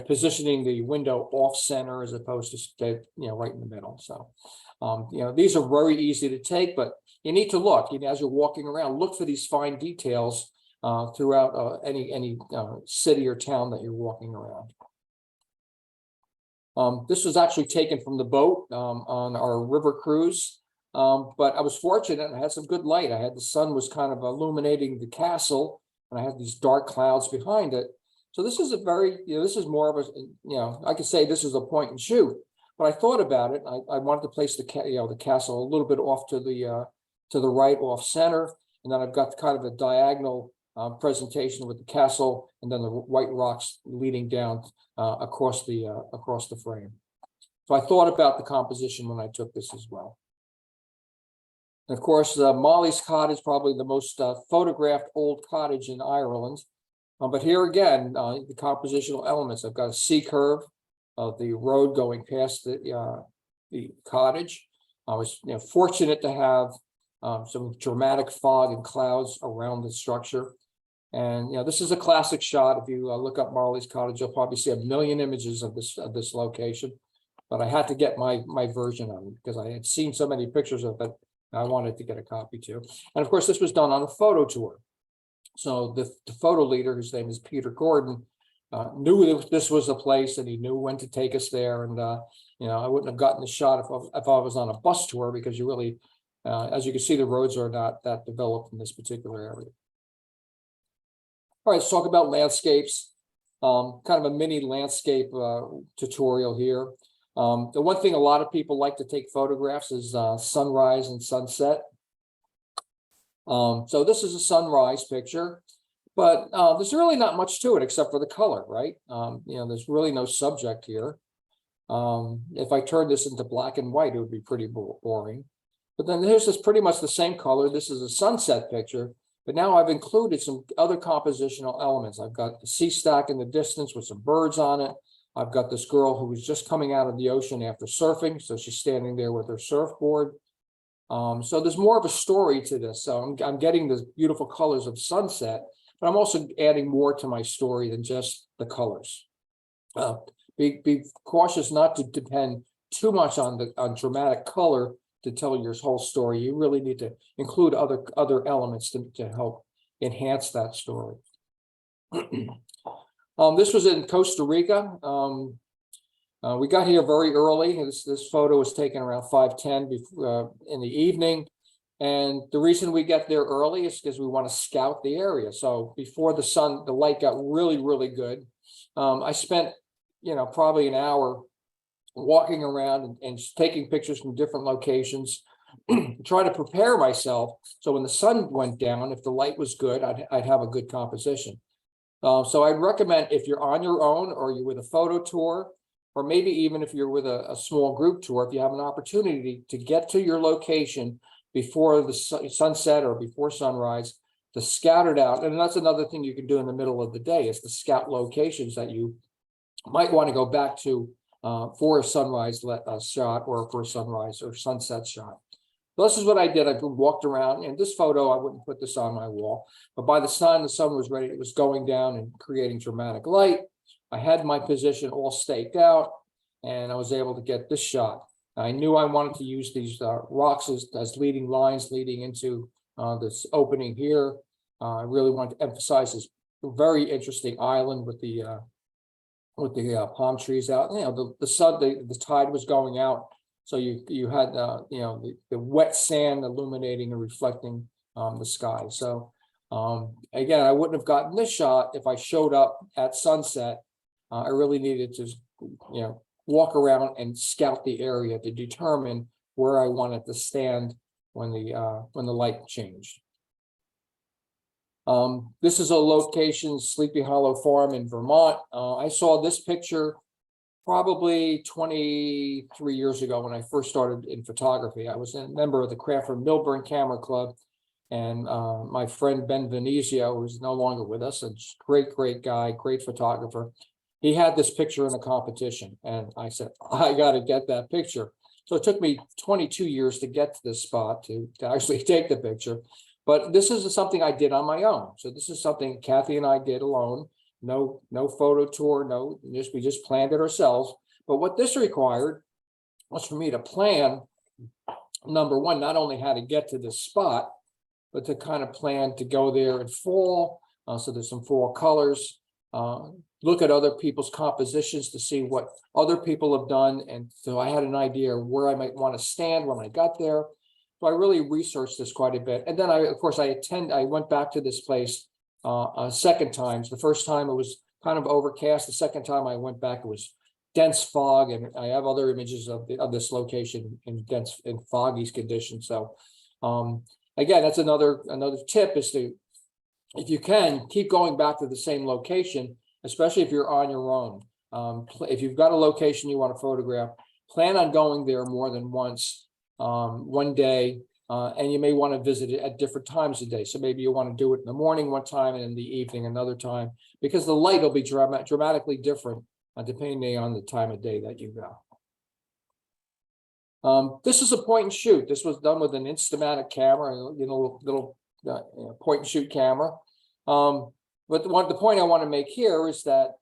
Positioning the window off center as opposed to stay, right in the middle. So, these are very easy to take, but you need to look, as you're walking around, look for these fine details throughout any city or town that you're walking around. This was actually taken from the boat on our river cruise. But I was fortunate, I had some good light. The sun was kind of illuminating the castle, and I had these dark clouds behind it. So this is a very, this is more of a, I could say this is a point and shoot. But I thought about it. I wanted to place the castle a little bit off to the right, off center, and then I've got kind of a diagonal presentation with the castle, and then the white rocks leading down across the frame. So I thought about the composition when I took this as well. And of course, Molly's Cottage, probably the most photographed old cottage in Ireland. But here again, the compositional elements. I've got a C curve of the road going past the cottage. I was fortunate to have some dramatic fog and clouds around the structure. And this is a classic shot. If you look up Marley's Cottage, you'll probably see a million images of this location. But I had to get my version of it because I had seen so many pictures of it. I wanted to get a copy too. And of course, this was done on a photo tour. So the photo leader, whose name is Peter Gordon, knew that this was a place, and he knew when to take us there. And I wouldn't have gotten the shot if I was on a bus tour, because you really, as you can see, the roads are not that developed in this particular area. All right, let's talk about landscapes. Kind of a mini landscape tutorial here. The one thing a lot of people like to take photographs is sunrise and sunset. So this is a sunrise picture, but there's really not much to it except for the color, right? There's really no subject here. If I turn this into black and white, it would be pretty boring. But then here's this pretty much the same color. This is a sunset picture, but now I've included some other compositional elements. I've got the sea stack in the distance with some birds on it. I've got this girl who was just coming out of the ocean after surfing, so she's standing there with her surfboard. So there's more of a story to this. So I'm getting the beautiful colors of sunset, but I'm also adding more to my story than just the colors. Be cautious not to depend too much on dramatic color to tell your whole story. You really need to include other elements to help enhance that story. This was in Costa Rica. We got here very early. This photo was taken around 5:10 in the evening. And the reason we get there early is because we want to scout the area. So before the light got really, really good, I spent, probably an hour walking around and taking pictures from different locations, trying to prepare myself. So when the sun went down, if the light was good, I'd have a good composition. So I'd recommend, if you're on your own or you're with a photo tour, or maybe even if you're with a small group tour, if you have an opportunity to get to your location before the sunset or before sunrise, to scout it out. And that's another thing you can do in the middle of the day, is to scout locations that you might want to go back to for a sunrise shot, or for a sunrise or sunset shot. So this is what I did. I walked around, and this photo, I wouldn't put this on my wall, but by the time the sun was ready, it was going down and creating dramatic light. I had my position all staked out, and I was able to get this shot. I knew I wanted to use these rocks as leading lines leading into this opening here. I really wanted to emphasize this very interesting island with the palm trees out. The sun, the tide was going out, so you had the wet sand illuminating and reflecting the sky. So again, I wouldn't have gotten this shot if I showed up at sunset. I really needed to walk around and scout the area to determine where I wanted to stand when the light changed. This is a location, Sleepy Hollow Farm in Vermont. I saw this picture probably 23 years ago when I first started in photography. I was a member of the Cranford Milburn Camera Club, and my friend Ben Venezio, who's no longer with us, a great guy, great photographer. he had this picture in a competition, and I said, I got to get that picture. So it took me 22 years to get to this spot to actually take the picture. But this is something I did on my own. So this is something Kathy and I did alone. No photo tour, we just planned it ourselves. But what this required was for me to plan, number one, not only how to get to this spot, but to kind of plan to go there in fall. So there's some fall colors. Look at other people's compositions to see what other people have done. And so I had an idea where I might want to stand when I got there. So I really researched this quite a bit. And then I went back to this place a second time. The first time it was kind of overcast. The second time I went back, it was dense fog. And I have other images of this location in dense and foggy conditions. So again, that's another tip is to, if you can, keep going back to the same location, especially if you're on your own. If you've got a location you want to photograph, plan on going there more than once, one day, and you may want to visit it at different times of the day. So maybe you want to do it in the morning one time and in the evening another time, because the light will be dramatically different depending on the time of day that you go. This is a point and shoot. This was done with an Instamatic camera, little point and shoot camera. But the point I want to make here is that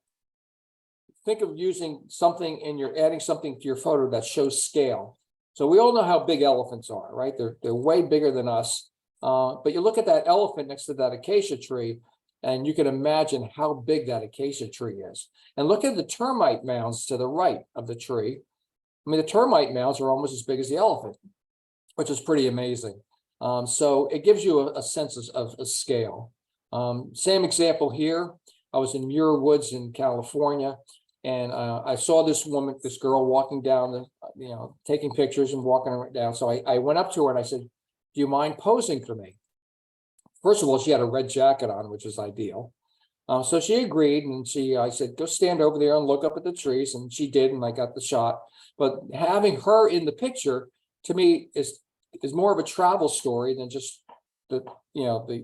think of using something adding something to your photo that shows scale. So we all know how big elephants are, right? They're way bigger than us. But you look at that elephant next to that acacia tree, and you can imagine how big that acacia tree is. And look at the termite mounds to the right of the tree. I mean, the termite mounds are almost as big as the elephant, which is pretty amazing. So it gives you a sense of scale. Same example here. I was in Muir Woods in California, and I saw this girl walking down taking pictures and walking her down. So I went up to her and I said, "Do you mind posing for me?" First of all, she had a red jacket on, which is ideal. So she agreed, and I said, "Go stand over there and look up at the trees," and she did, and I got the shot. But having her in the picture, to me, is more of a travel story than just the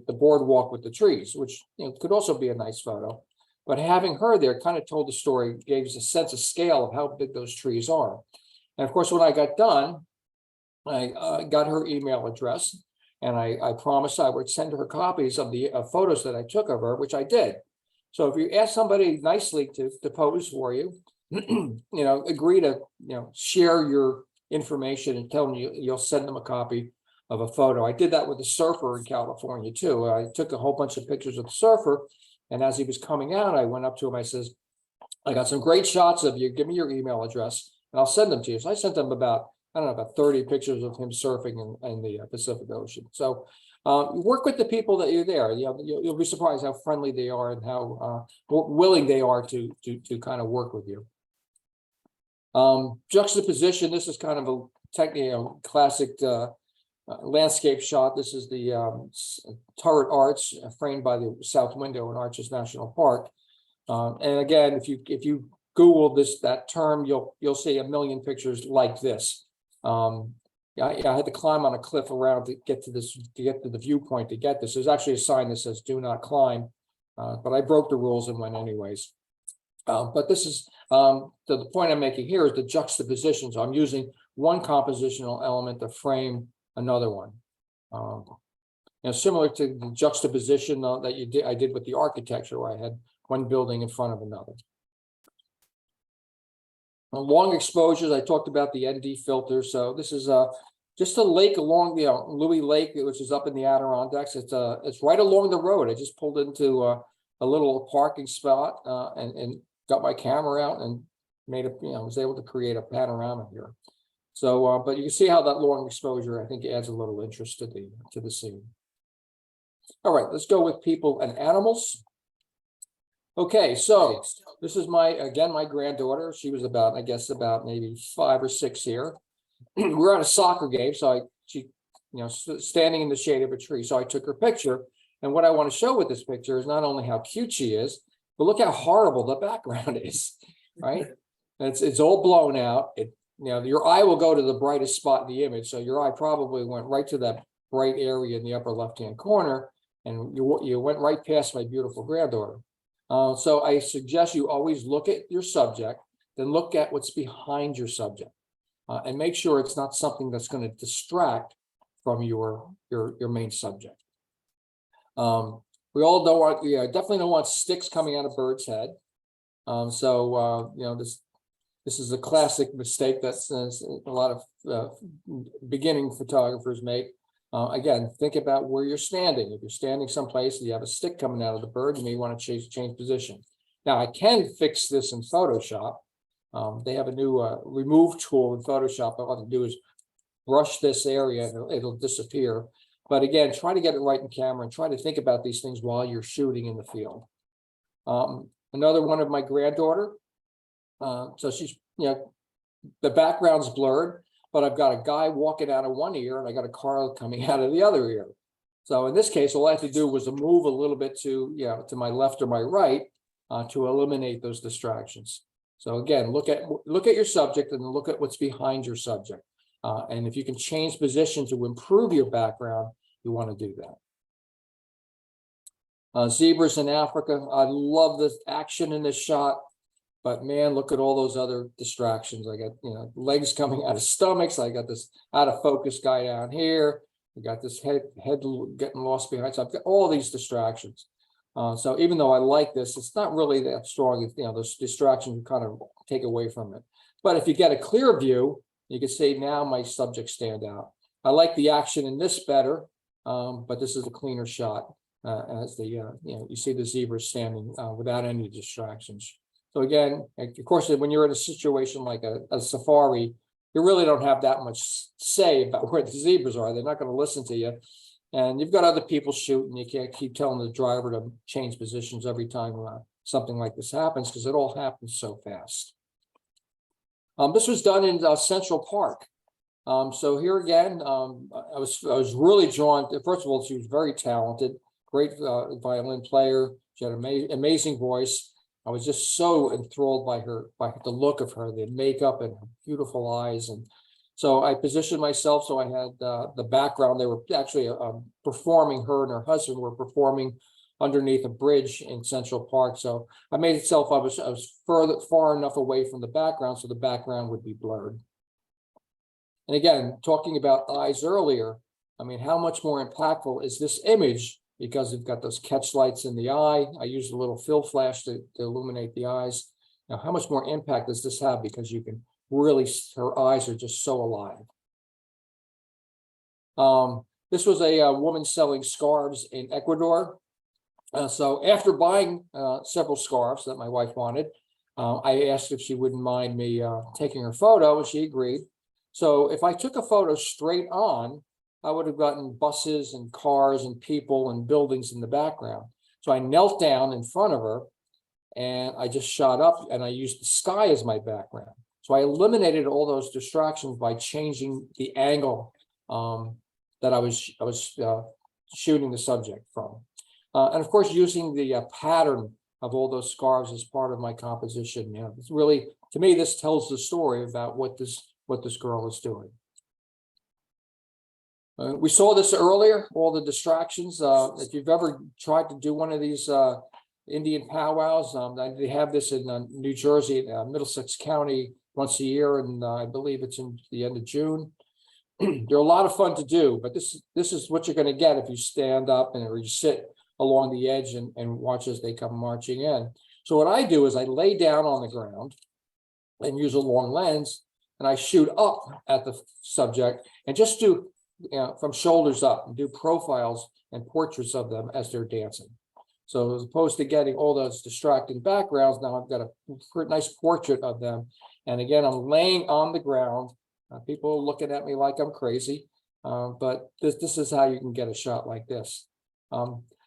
boardwalk with the trees, which could also be a nice photo. But having her there kind of told the story, gave us a sense of scale of how big those trees are. And of course, when I got done, I got her email address, and I promised I would send her copies of the photos that I took of her, which I did. So if you ask somebody nicely to pose for you, agree to share your information and tell them you'll send them a copy of a photo. I did that with a surfer in California too. I took a whole bunch of pictures of the surfer, and as he was coming out, I went up to him. I says, "I got some great shots of you. Give me your email address and I'll send them to you." So I sent them about 30 pictures of him surfing in the Pacific Ocean. So work with the people that you're there. You'll be surprised how friendly they are and how willing they are to kind of work with you. Juxtaposition. This is kind of a classic landscape shot. This is the turret arch framed by the south window in Arches National Park. And again, if you Google that term, you'll see a million pictures like this. I had to climb on a cliff around to get to the viewpoint to get this. There's actually a sign that says "Do not climb," but I broke the rules and went anyways. But this is the point I'm making here is the juxtaposition. So I'm using one compositional element to frame another one. Similar to the juxtaposition that I did with the architecture, where I had one building in front of another. Long exposures, I talked about the ND filter. So this is just a lake along the Louis Lake, which is up in the Adirondacks. It's right along the road. I just pulled into a little parking spot and got my camera out and was able to create a panorama here. So, but you can see how that long exposure, I think, adds a little interest to the scene. All right, let's go with people and animals. Okay, so this is my granddaughter. She was about maybe 5 or 6 here. We're at a soccer game, so she standing in the shade of a tree. So I took her picture, and what I want to show with this picture is not only how cute she is, but look how horrible the background is, right? It's all blown out. Your eye will go to the brightest spot in the image, so your eye probably went right to that bright area in the upper left-hand corner, and you went right past my beautiful granddaughter. So I suggest you always look at your subject, then look at what's behind your subject, and make sure it's not something that's going to distract from your main subject. We all don't want, definitely don't want sticks coming out of bird's head. This is a classic mistake that a lot of beginning photographers make. Again, think about where you're standing. If you're standing someplace and you have a stick coming out of the bird, you may want to change position. Now, I can fix this in Photoshop. They have a new remove tool in Photoshop. All I have to do is brush this area and it'll disappear. But again, try to get it right in camera and try to think about these things while you're shooting in the field. Another one of my granddaughter. So she's, the background's blurred, but I've got a guy walking out of one ear and I got a car coming out of the other ear. So in this case, all I had to do was move a little bit to my left or my right to eliminate those distractions. So again, look at your subject and look at what's behind your subject. And if you can change position to improve your background, you want to do that. Zebras in Africa. I love the action in this shot, but man, look at all those other distractions. I got, legs coming out of stomachs. I got this out of focus guy down here. I got this head getting lost behind. So I've got all these distractions. So even though I like this, it's not really that strong. Those distractions kind of take away from it. But if you get a clear view, you can say, now my subjects stand out. I like the action in this better, but this is a cleaner shot as you see the zebra standing without any distractions. So again, of course, when you're in a situation like a safari, you really don't have that much say about where the zebras are. They're not going to listen to you. And you've got other people shooting. You can't keep telling the driver to change positions every time something like this happens, because it all happens so fast. This was done in Central Park. So here again, I was really drawn to, first of all, she was very talented, great violin player. She had an amazing voice. I was just so enthralled by the look of her, the makeup and her beautiful eyes. And so I positioned myself so I had the background. They were actually performing, her and her husband were performing underneath a bridge in Central Park. So I made it I was far enough away from the background so the background would be blurred. And again, talking about eyes earlier, I mean, how much more impactful is this image? Because you've got those catch lights in the eye. I used a little fill flash to illuminate the eyes. Now, how much more impact does this have? Because you can really, her eyes are just so alive. This was a woman selling scarves in Ecuador. So after buying several scarves that my wife wanted, I asked if she wouldn't mind me taking her photo, and she agreed. So if I took a photo straight on, I would have gotten buses and cars and people and buildings in the background. So I knelt down in front of her and I just shot up and I used the sky as my background. So I eliminated all those distractions by changing the angle that I was shooting the subject from. And of course, using the pattern of all those scarves as part of my composition. It's really, to me, this tells the story about what this girl is doing. We saw this earlier, all the distractions. If you've ever tried to do one of these Indian powwows, they have this in New Jersey, Middlesex County, once a year, and I believe it's in the end of June. They're a lot of fun to do, but this is what you're going to get if you stand up or you sit along the edge and watch as they come marching in. So what I do is I lay down on the ground and use a long lens, and I shoot up at the subject and just do from shoulders up and do profiles and portraits of them as they're dancing. So as opposed to getting all those distracting backgrounds, now I've got a nice portrait of them. And again, I'm laying on the ground. People are looking at me like I'm crazy, but this is how you can get a shot like this.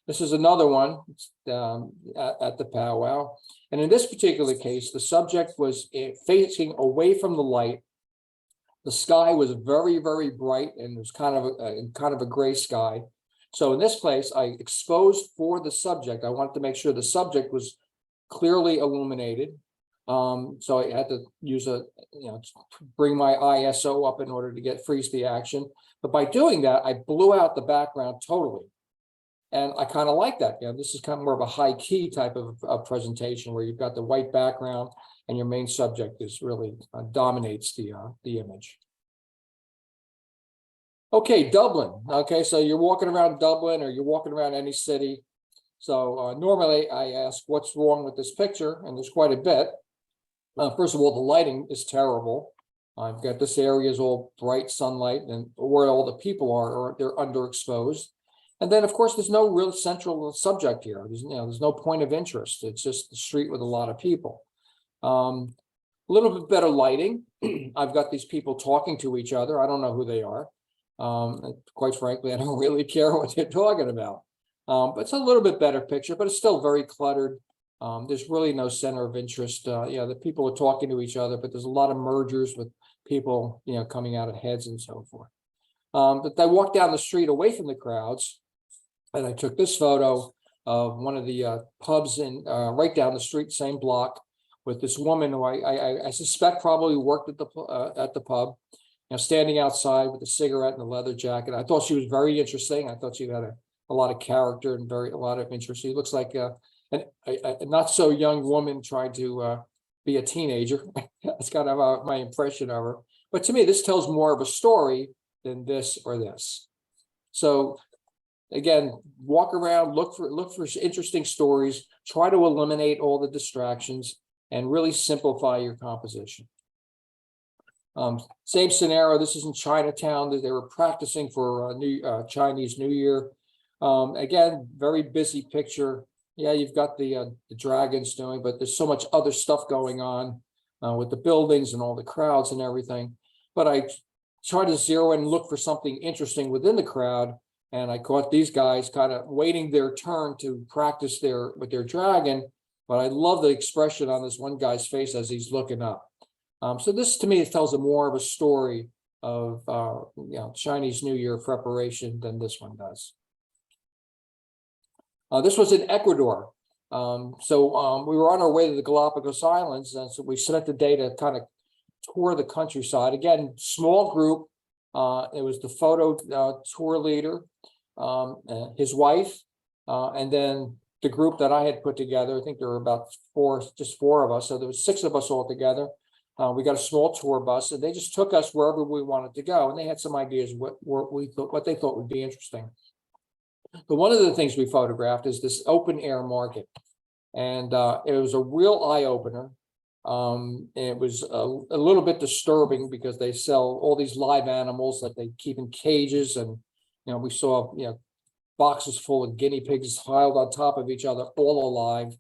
This is another one at the powwow. And in this particular case, the subject was facing away from the light. The sky was very, very bright and it was kind of a gray sky. So in this place, I exposed for the subject. I wanted to make sure the subject was clearly illuminated. So I had to use bring my ISO up in order to freeze the action. But by doing that, I blew out the background totally. And I kind of like that. This is kind of more of a high key type of presentation where you've got the white background and your main subject is really dominates the image. Okay, Dublin. Okay, so you're walking around Dublin or you're walking around any city. So normally I ask what's wrong with this picture, and there's quite a bit. First of all, the lighting is terrible. I've got this area is all bright sunlight, and where all the people are, or they're underexposed. And then, of course, there's no real central subject here. There's no point of interest. It's just the street with a lot of people. A little bit better lighting. I've got these people talking to each other. I don't know who they are. Quite frankly, I don't really care what they're talking about. But it's a little bit better picture, but it's still very cluttered. There's really no center of interest. The people are talking to each other, but there's a lot of mergers with people, coming out of heads and so forth. But I walked down the street away from the crowds, and I took this photo of one of the pubs in right down the street, same block, with this woman who I suspect probably worked at the pub, standing outside with a cigarette and a leather jacket. I thought she was very interesting. I thought she had a lot of character and a lot of interest. She looks like a not so young woman trying to be a teenager. That's kind of my impression of her. But to me, this tells more of a story than this or this. So again, walk around, look for interesting stories, try to eliminate all the distractions, and really simplify your composition. Same scenario. This is in Chinatown. They were practicing for Chinese New Year. Again, very busy picture. Yeah, you've got the dragons doing, but there's so much other stuff going on with the buildings and all the crowds and everything. But I try to zero in and look for something interesting within the crowd, and I caught these guys kind of waiting their turn to practice with their dragon. But I love the expression on this one guy's face as he's looking up. So this, to me, tells more of a story of Chinese New Year preparation than this one does. This was in Ecuador. So we were on our way to the Galapagos Islands, and so we set the day to kind of tour the countryside. Again, small group. It was the photo tour leader, his wife, and then the group that I had put together. I think there were about just four of us. So there was 6 of us all together. We got a small tour bus, and they just took us wherever we wanted to go. And they had some ideas what they thought would be interesting. But one of the things we photographed is this open air market, and it was a real eye opener. It was a little bit disturbing because they sell all these live animals that they keep in cages, and we saw boxes full of guinea pigs piled on top of each other, all alive.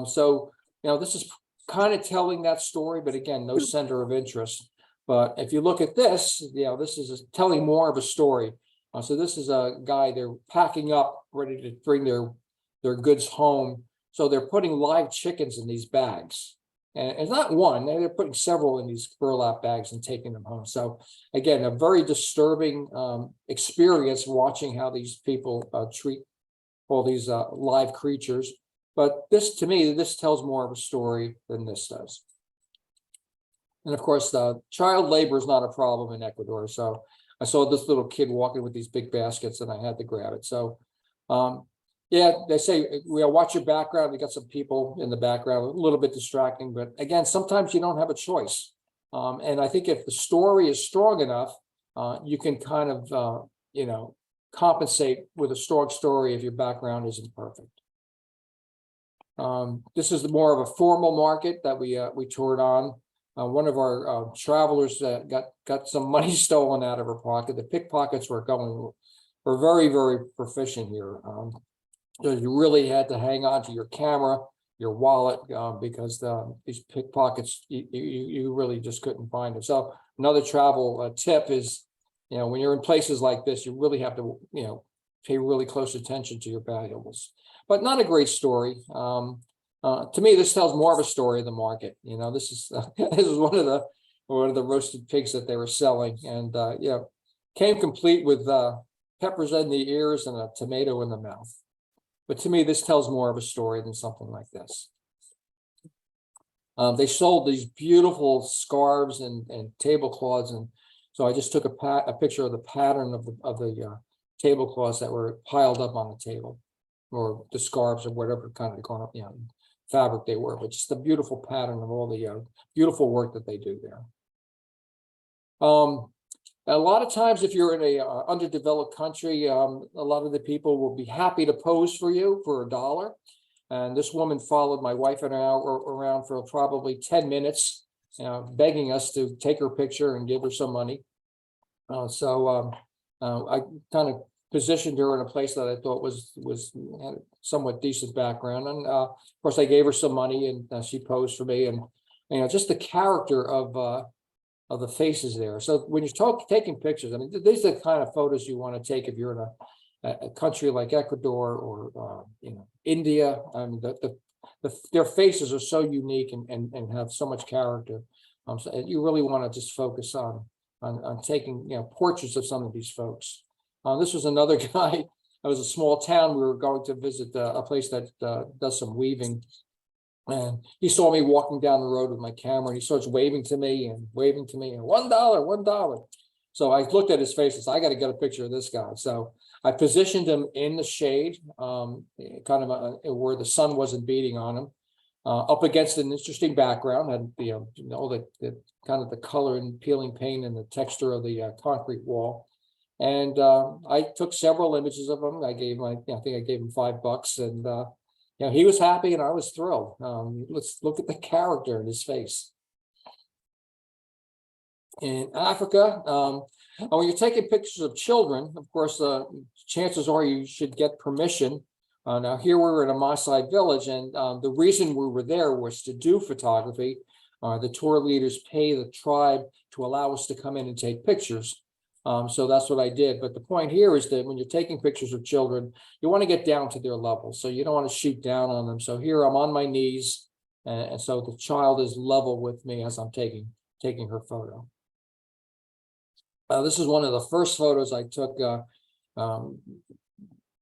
So this is kind of telling that story, but again, no center of interest. But if you look at this, this is telling more of a story. So this is a guy, they're packing up, ready to bring their goods home. So they're putting live chickens in these bags. And it's not one, they're putting several in these burlap bags and taking them home. So again, a very disturbing experience watching how these people treat all these live creatures. But this, to me, this tells more of a story than this does. And of course, child labor is not a problem in Ecuador. So I saw this little kid walking with these big baskets, and I had to grab it. So, yeah, they say, watch your background. We got some people in the background, a little bit distracting, but again, sometimes you don't have a choice. And I think if the story is strong enough, you can kind of, compensate with a strong story if your background isn't perfect. This is more of a formal market that we toured on. One of our travelers got some money stolen out of her pocket. The pickpockets were very, very proficient here. So you really had to hang on to your camera, your wallet, because these pickpockets, you really just couldn't find them. So another travel tip is, when you're in places like this, you really have to, pay really close attention to your valuables. But not a great story. To me, this tells more of a story of the market. This is this is one of the roasted pigs that they were selling, and came complete with peppers in the ears and a tomato in the mouth. But to me, this tells more of a story than something like this. They sold these beautiful scarves and tablecloths, and so I just took a picture of the pattern of the tablecloths that were piled up on the table, or the scarves or whatever kind of fabric they were, but just the beautiful pattern of all the beautiful work that they do there. A lot of times, if you're in a underdeveloped country, a lot of the people will be happy to pose for you for $1. And this woman followed my wife and I around for probably 10 minutes, begging us to take her picture and give her some money. So I kind of positioned her in a place that I thought had a somewhat decent background, and of course I gave her some money, and she posed for me, and just the character of the faces there. So when you're taking pictures, I mean, these are the kind of photos you want to take if you're in a country like Ecuador or India. I mean, their faces are so unique and have so much character. So you really want to just focus on taking portraits of some of these folks. This was another guy. It was a small town. We were going to visit a place that does some weaving. And he saw me walking down the road with my camera, and he starts waving to me and $1, $1. So I looked at his face and said, I got to get a picture of this guy. So I positioned him in the shade, kind of where the sun wasn't beating on him, up against an interesting background, had all the kind of the color and peeling paint and the texture of the concrete wall. And I took several images of him. I think I gave him $5, and he was happy and I was thrilled. Let's look at the character in his face. In Africa, when you're taking pictures of children, of course, chances are you should get permission. Now here we were in a Maasai village, and the reason we were there was to do photography. The tour leaders pay the tribe to allow us to come in and take pictures. So that's what I did. But the point here is that when you're taking pictures of children, you want to get down to their level. So you don't want to shoot down on them. So here I'm on my knees, and so the child is level with me as I'm taking her photo. This is one of the first photos I took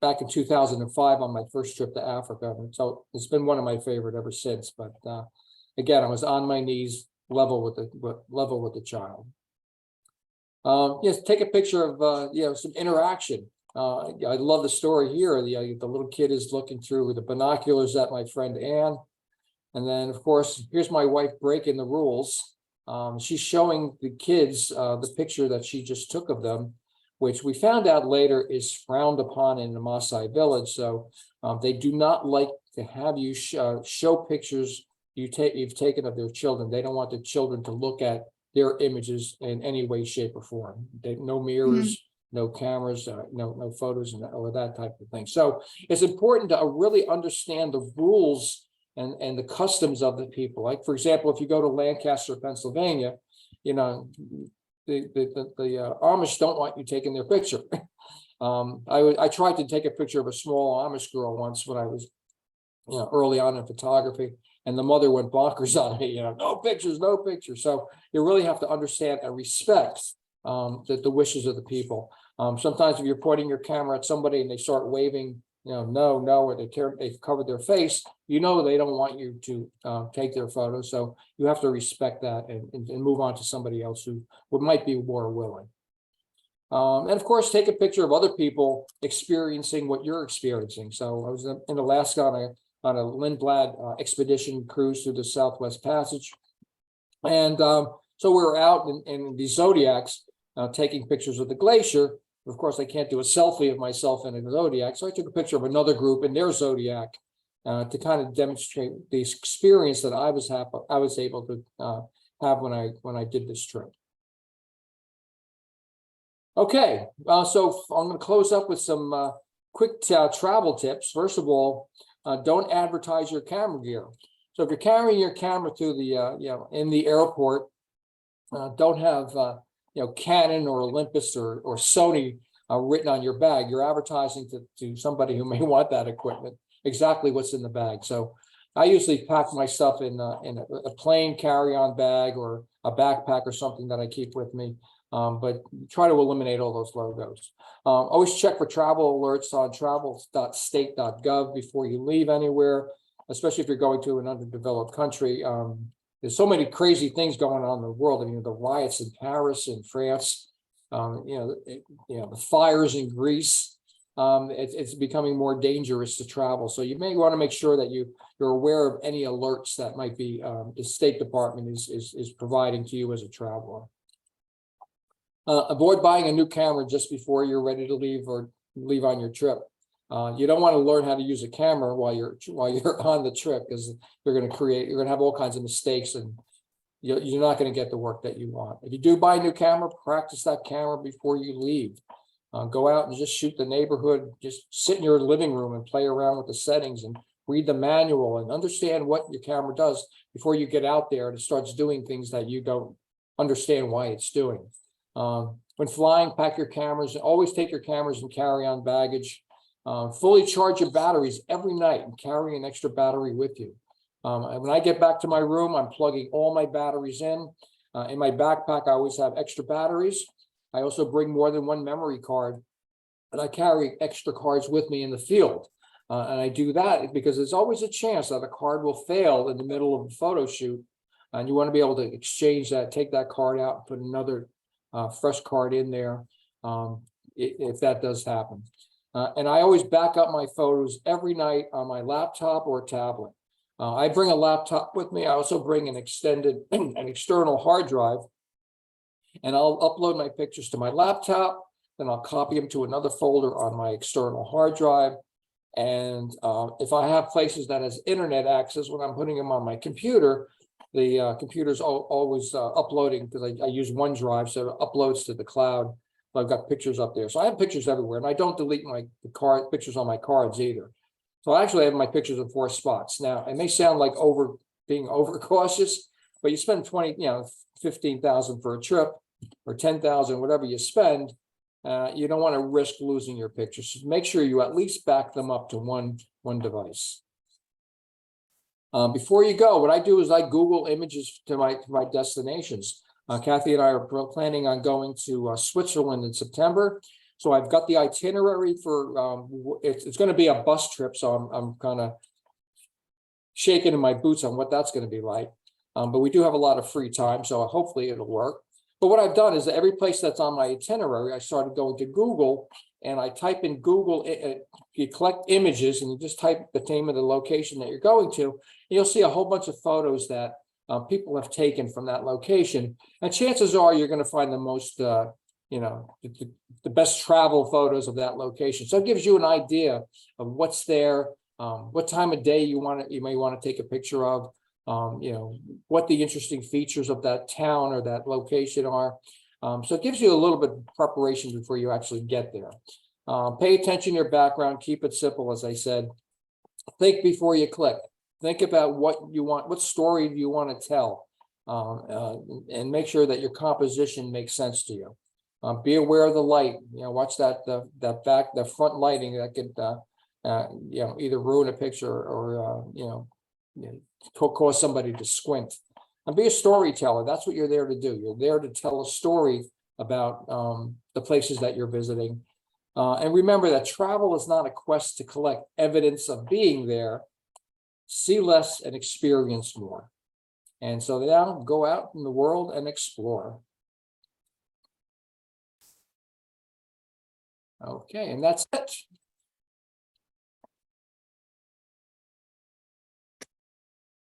back in 2005 on my first trip to Africa. And so it's been one of my favorite ever since. But again, I was on my knees, level with the child. Yes, take a picture of some interaction. I love the story here. The little kid is looking through the binoculars at my friend Anne, and then of course here's my wife breaking the rules. She's showing the kids the picture that she just took of them, which we found out later is frowned upon in the Maasai village. So they do not like to have you show pictures you've taken of their children. They don't want the children to look at their images in any way, shape, or form. No mirrors, no cameras, no photos, or that type of thing. So it's important to really understand the rules and the customs of the people. Like, for example, if you go to Lancaster, Pennsylvania, the Amish don't want you taking their picture. I tried to take a picture of a small Amish girl once when I was early on in photography, and the mother went bonkers on me, no pictures, no pictures. So you really have to understand and respect the wishes of the people. Sometimes if you're pointing your camera at somebody and they start waving, no, or they've covered their face, they don't want you to take their photo. So you have to respect that and move on to somebody else who might be more willing. And of course, take a picture of other people experiencing what you're experiencing. So I was in Alaska on a Lindblad expedition cruise through the Southwest Passage. And so we were out in the Zodiacs taking pictures of the glacier. Of course, I can't do a selfie of myself in a Zodiac. So I took a picture of another group in their Zodiac to kind of demonstrate the experience that I was able to have when I did this trip. Okay, so I'm going to close up with some quick travel tips. First of all, don't advertise your camera gear. So if you're carrying your camera to the in the airport, don't have Canon or Olympus or Sony written on your bag. You're advertising to somebody who may want that equipment, exactly what's in the bag. So I usually pack my stuff in a plain carry-on bag or a backpack or something that I keep with me. But try to eliminate all those logos. Always check for travel alerts on travel.state.gov before you leave anywhere, especially if you're going to an underdeveloped country. There's so many crazy things going on in the world. I mean, the riots in Paris and France. The fires in Greece. It's becoming more dangerous to travel. So you may want to make sure that you're aware of any alerts that might be the State Department is providing to you as a traveler. Avoid buying a new camera just before you're ready to leave or leave on your trip. You don't want to learn how to use a camera while you're on the trip, because you're going to have all kinds of mistakes, and you're not going to get the work that you want. If you do buy a new camera, practice that camera before you leave. Go out and just shoot the neighborhood. Just sit in your living room and play around with the settings and read the manual and understand what your camera does before you get out there and it starts doing things that you don't understand why it's doing. When flying, pack your cameras. Always take your cameras and carry-on baggage. Fully charge your batteries every night and carry an extra battery with you. And when I get back to my room, I'm plugging all my batteries in. In my backpack, I always have extra batteries. I also bring more than one memory card, and I carry extra cards with me in the field. And I do that because there's always a chance that a card will fail in the middle of a photo shoot. And you want to be able to exchange that, take that card out, and put another fresh card in there if that does happen. And I always back up my photos every night on my laptop or tablet. I bring a laptop with me. I also bring an external hard drive, and I'll upload my pictures to my laptop. Then I'll copy them to another folder on my external hard drive. And if I have places that has internet access, when I'm putting them on my computer, the computer's always uploading, because I use OneDrive, so it uploads to the cloud. I've got pictures up there. So I have pictures everywhere, and I don't delete the pictures on my cards either. So I actually have my pictures in 4 spots. Now, it may sound like being overcautious, but you spend 15,000 for a trip, or 10,000, whatever you spend, you don't want to risk losing your pictures. So make sure you at least back them up to one device. Before you go, what I do is I Google images to my destinations. Kathy and I are planning on going to Switzerland in September. So I've got the itinerary for, it's going to be a bus trip. So I'm kind of shaking in my boots on what that's going to be like. But we do have a lot of free time, so hopefully it'll work. But what I've done is that every place that's on my itinerary, I started going to Google, and I type in Google, you collect images, and you just type the name of the location that you're going to, and you'll see a whole bunch of photos that people have taken from that location. And chances are you're going to find the most, the best travel photos of that location. So it gives you an idea of what's there, what time of day you may want to take a picture of, what the interesting features of that town or that location are. So it gives you a little bit of preparation before you actually get there. Pay attention to your background, keep it simple, as I said. Think before you click. Think about what you want, what story do you want to tell, and make sure that your composition makes sense to you. Be aware of the light. Watch the front lighting that could either ruin a picture or cause somebody to squint. And be a storyteller. That's what you're there to do. You're there to tell a story about the places that you're visiting. And remember that travel is not a quest to collect evidence of being there. See less and experience more. And so now go out in the world and explore. Okay, and that's it.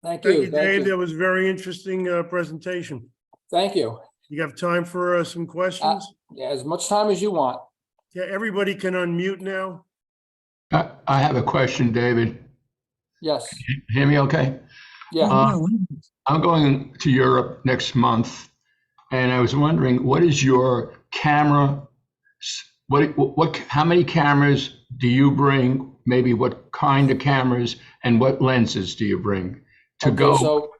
Thank you. Thank you, Dave. That was a very interesting presentation. Thank you. You have time for some questions? Yeah, as much time as you want. Yeah, everybody can unmute now. I have a question, David. Yes. Hear me okay? Yeah. I'm going to Europe next month, and I was wondering, what is your camera? How many cameras do you bring? Maybe what kind of cameras and what lenses do you bring to go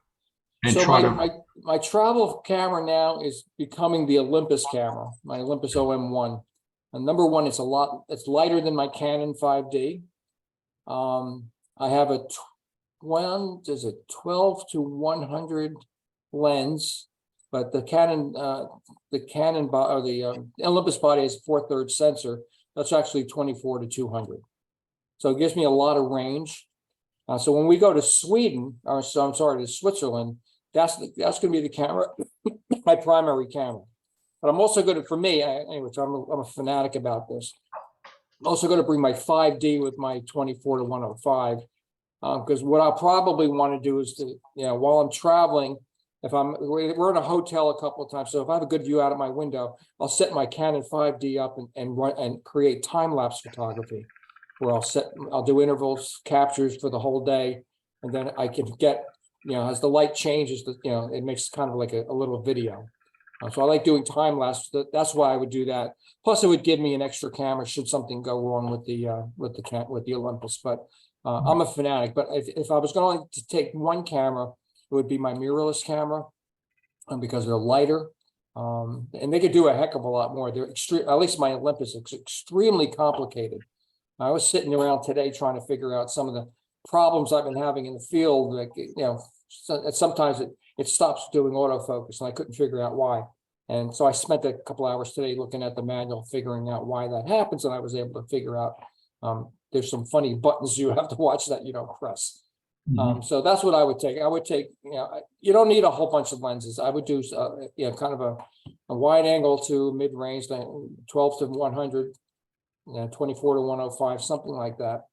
and try to? My travel camera now is becoming the Olympus camera, my Olympus OM1. And number one, it's lighter than my Canon 5D. I have a 12 to 100 lens, but the Olympus body has a 4/3 sensor. That's actually 24 to 200. So it gives me a lot of range. So when we go to Switzerland, that's going to be the camera, my primary camera. But I'm also going to, for me, anyway, so I'm a fanatic about this. I'm also going to bring my 5D with my 24 to 105. Because what I'll probably want to do is to, while I'm traveling, if we're in a hotel a couple of times, so if I have a good view out of my window, I'll set my Canon 5D up and run and create time-lapse photography, where I'll do intervals, captures for the whole day, and then I can get, as the light changes, it makes kind of like a little video. So I like doing time-lapse. That's why I would do that. Plus, it would give me an extra camera should something go wrong with the Olympus. But I'm a fanatic. But if I was going to take one camera, it would be my mirrorless camera, because they're lighter, and they could do a heck of a lot more. They're extreme. At least my Olympus is extremely complicated. I was sitting around today trying to figure out some of the problems I've been having in the field. Like, sometimes it stops doing autofocus, and I couldn't figure out why. And so I spent a couple hours today looking at the manual, figuring out why that happens, and I was able to figure out there's some funny buttons you have to watch that you don't press. So that's what I would take. I would take, you don't need a whole bunch of lenses. I would do, kind of a wide angle to mid range, 12 to 100, 24 to 105, something like that.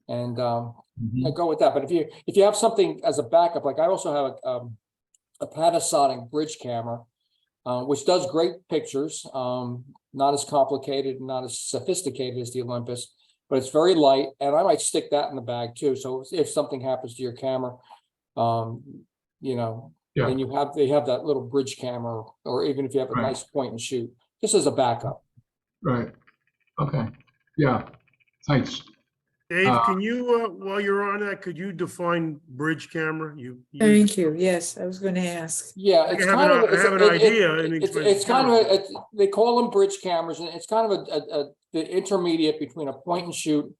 And I go with that. But if you have something as a backup, like I also have a Panasonic bridge camera, which does great pictures, not as complicated, not as sophisticated as the Olympus, but it's very light, and I might stick that in the bag too. So if something happens to your camera, then they have that little bridge camera, or even if you have a nice point and shoot, just as a backup. Right. Okay. Yeah. Thanks. Dave, can you, while you're on that, could you define bridge camera? Thank you. Yes, I was going to ask. Yeah, it's kind of. I have an idea. It's kind of they call them bridge cameras, and it's kind of the intermediate between a point and shoot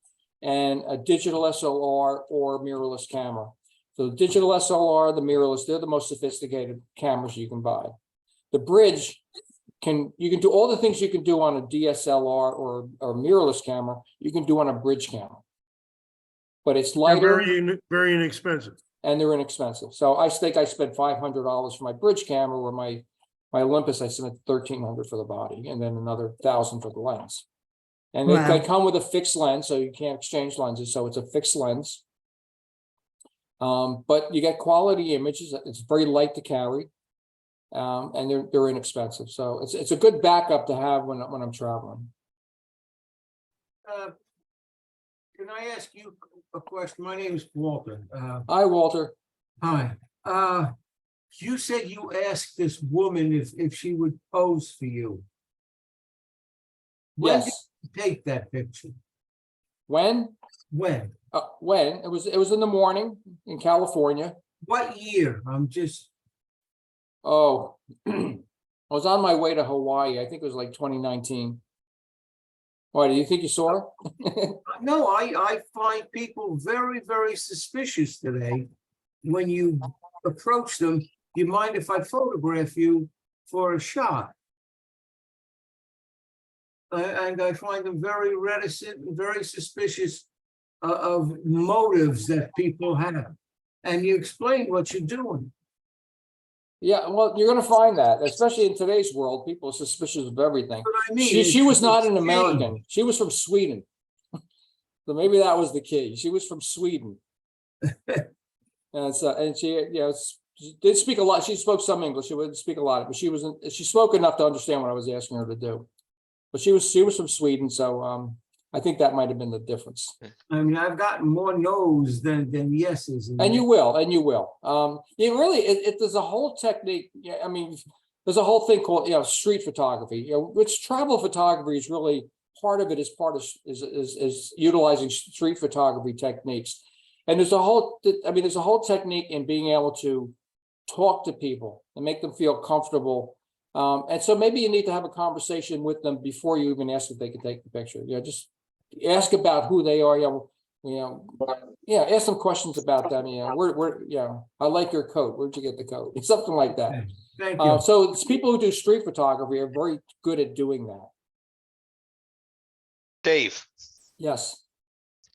and a digital SLR or mirrorless camera. So the digital SLR, the mirrorless, they're the most sophisticated cameras you can buy. The bridge you can do all the things you can do on a DSLR or mirrorless camera, you can do on a bridge camera. But it's lighter, very inexpensive, and they're inexpensive. So I think I spent $500 for my bridge camera, where my Olympus I spent $1,300 for the body, and then another $1,000 for the lens. And they come with a fixed lens, so you can't exchange lenses. So it's a fixed lens, but you get quality images. It's very light to carry, and they're inexpensive. So it's a good backup to have when I'm traveling. Can I ask you a question? My name is Walter. Hi, Walter. Hi. You said you asked this woman if she would pose for you. When did Yes. you take that picture? When? When? When? It was in the morning in California. What year? I'm just. Oh, I was on my way to Hawaii. I think it was like 2019. Why, do you think you saw her? No, I find people very, very suspicious today. When you approach them, you mind if I photograph you for a shot? And I find them very reticent and very suspicious of motives that people have. And you explain what you're doing. Yeah, well, you're going to find that, especially in today's world, people are suspicious of everything. But I mean, She was not an it's American. She was from Sweden. So maybe that was the key. She was from Sweden. And she, she did speak a lot. She spoke some English. She wouldn't speak a lot, but she spoke enough to understand what I was asking her to do. But she was from Sweden, so I think that might have been the difference. I mean, I've gotten more no's than yeses. And you will. There's a whole technique. Yeah, I mean, there's a whole thing called street photography. Which travel photography is really part of it. Is utilizing street photography techniques. And there's a whole technique in being able to talk to people and make them feel comfortable. And so maybe you need to have a conversation with them before you even ask if they can take the picture. Just ask about who they are. Ask some questions about them. I like your coat. Where'd you get the coat? Something like that. Thank you. So it's people who do street photography are very good at doing that. Dave, Yes.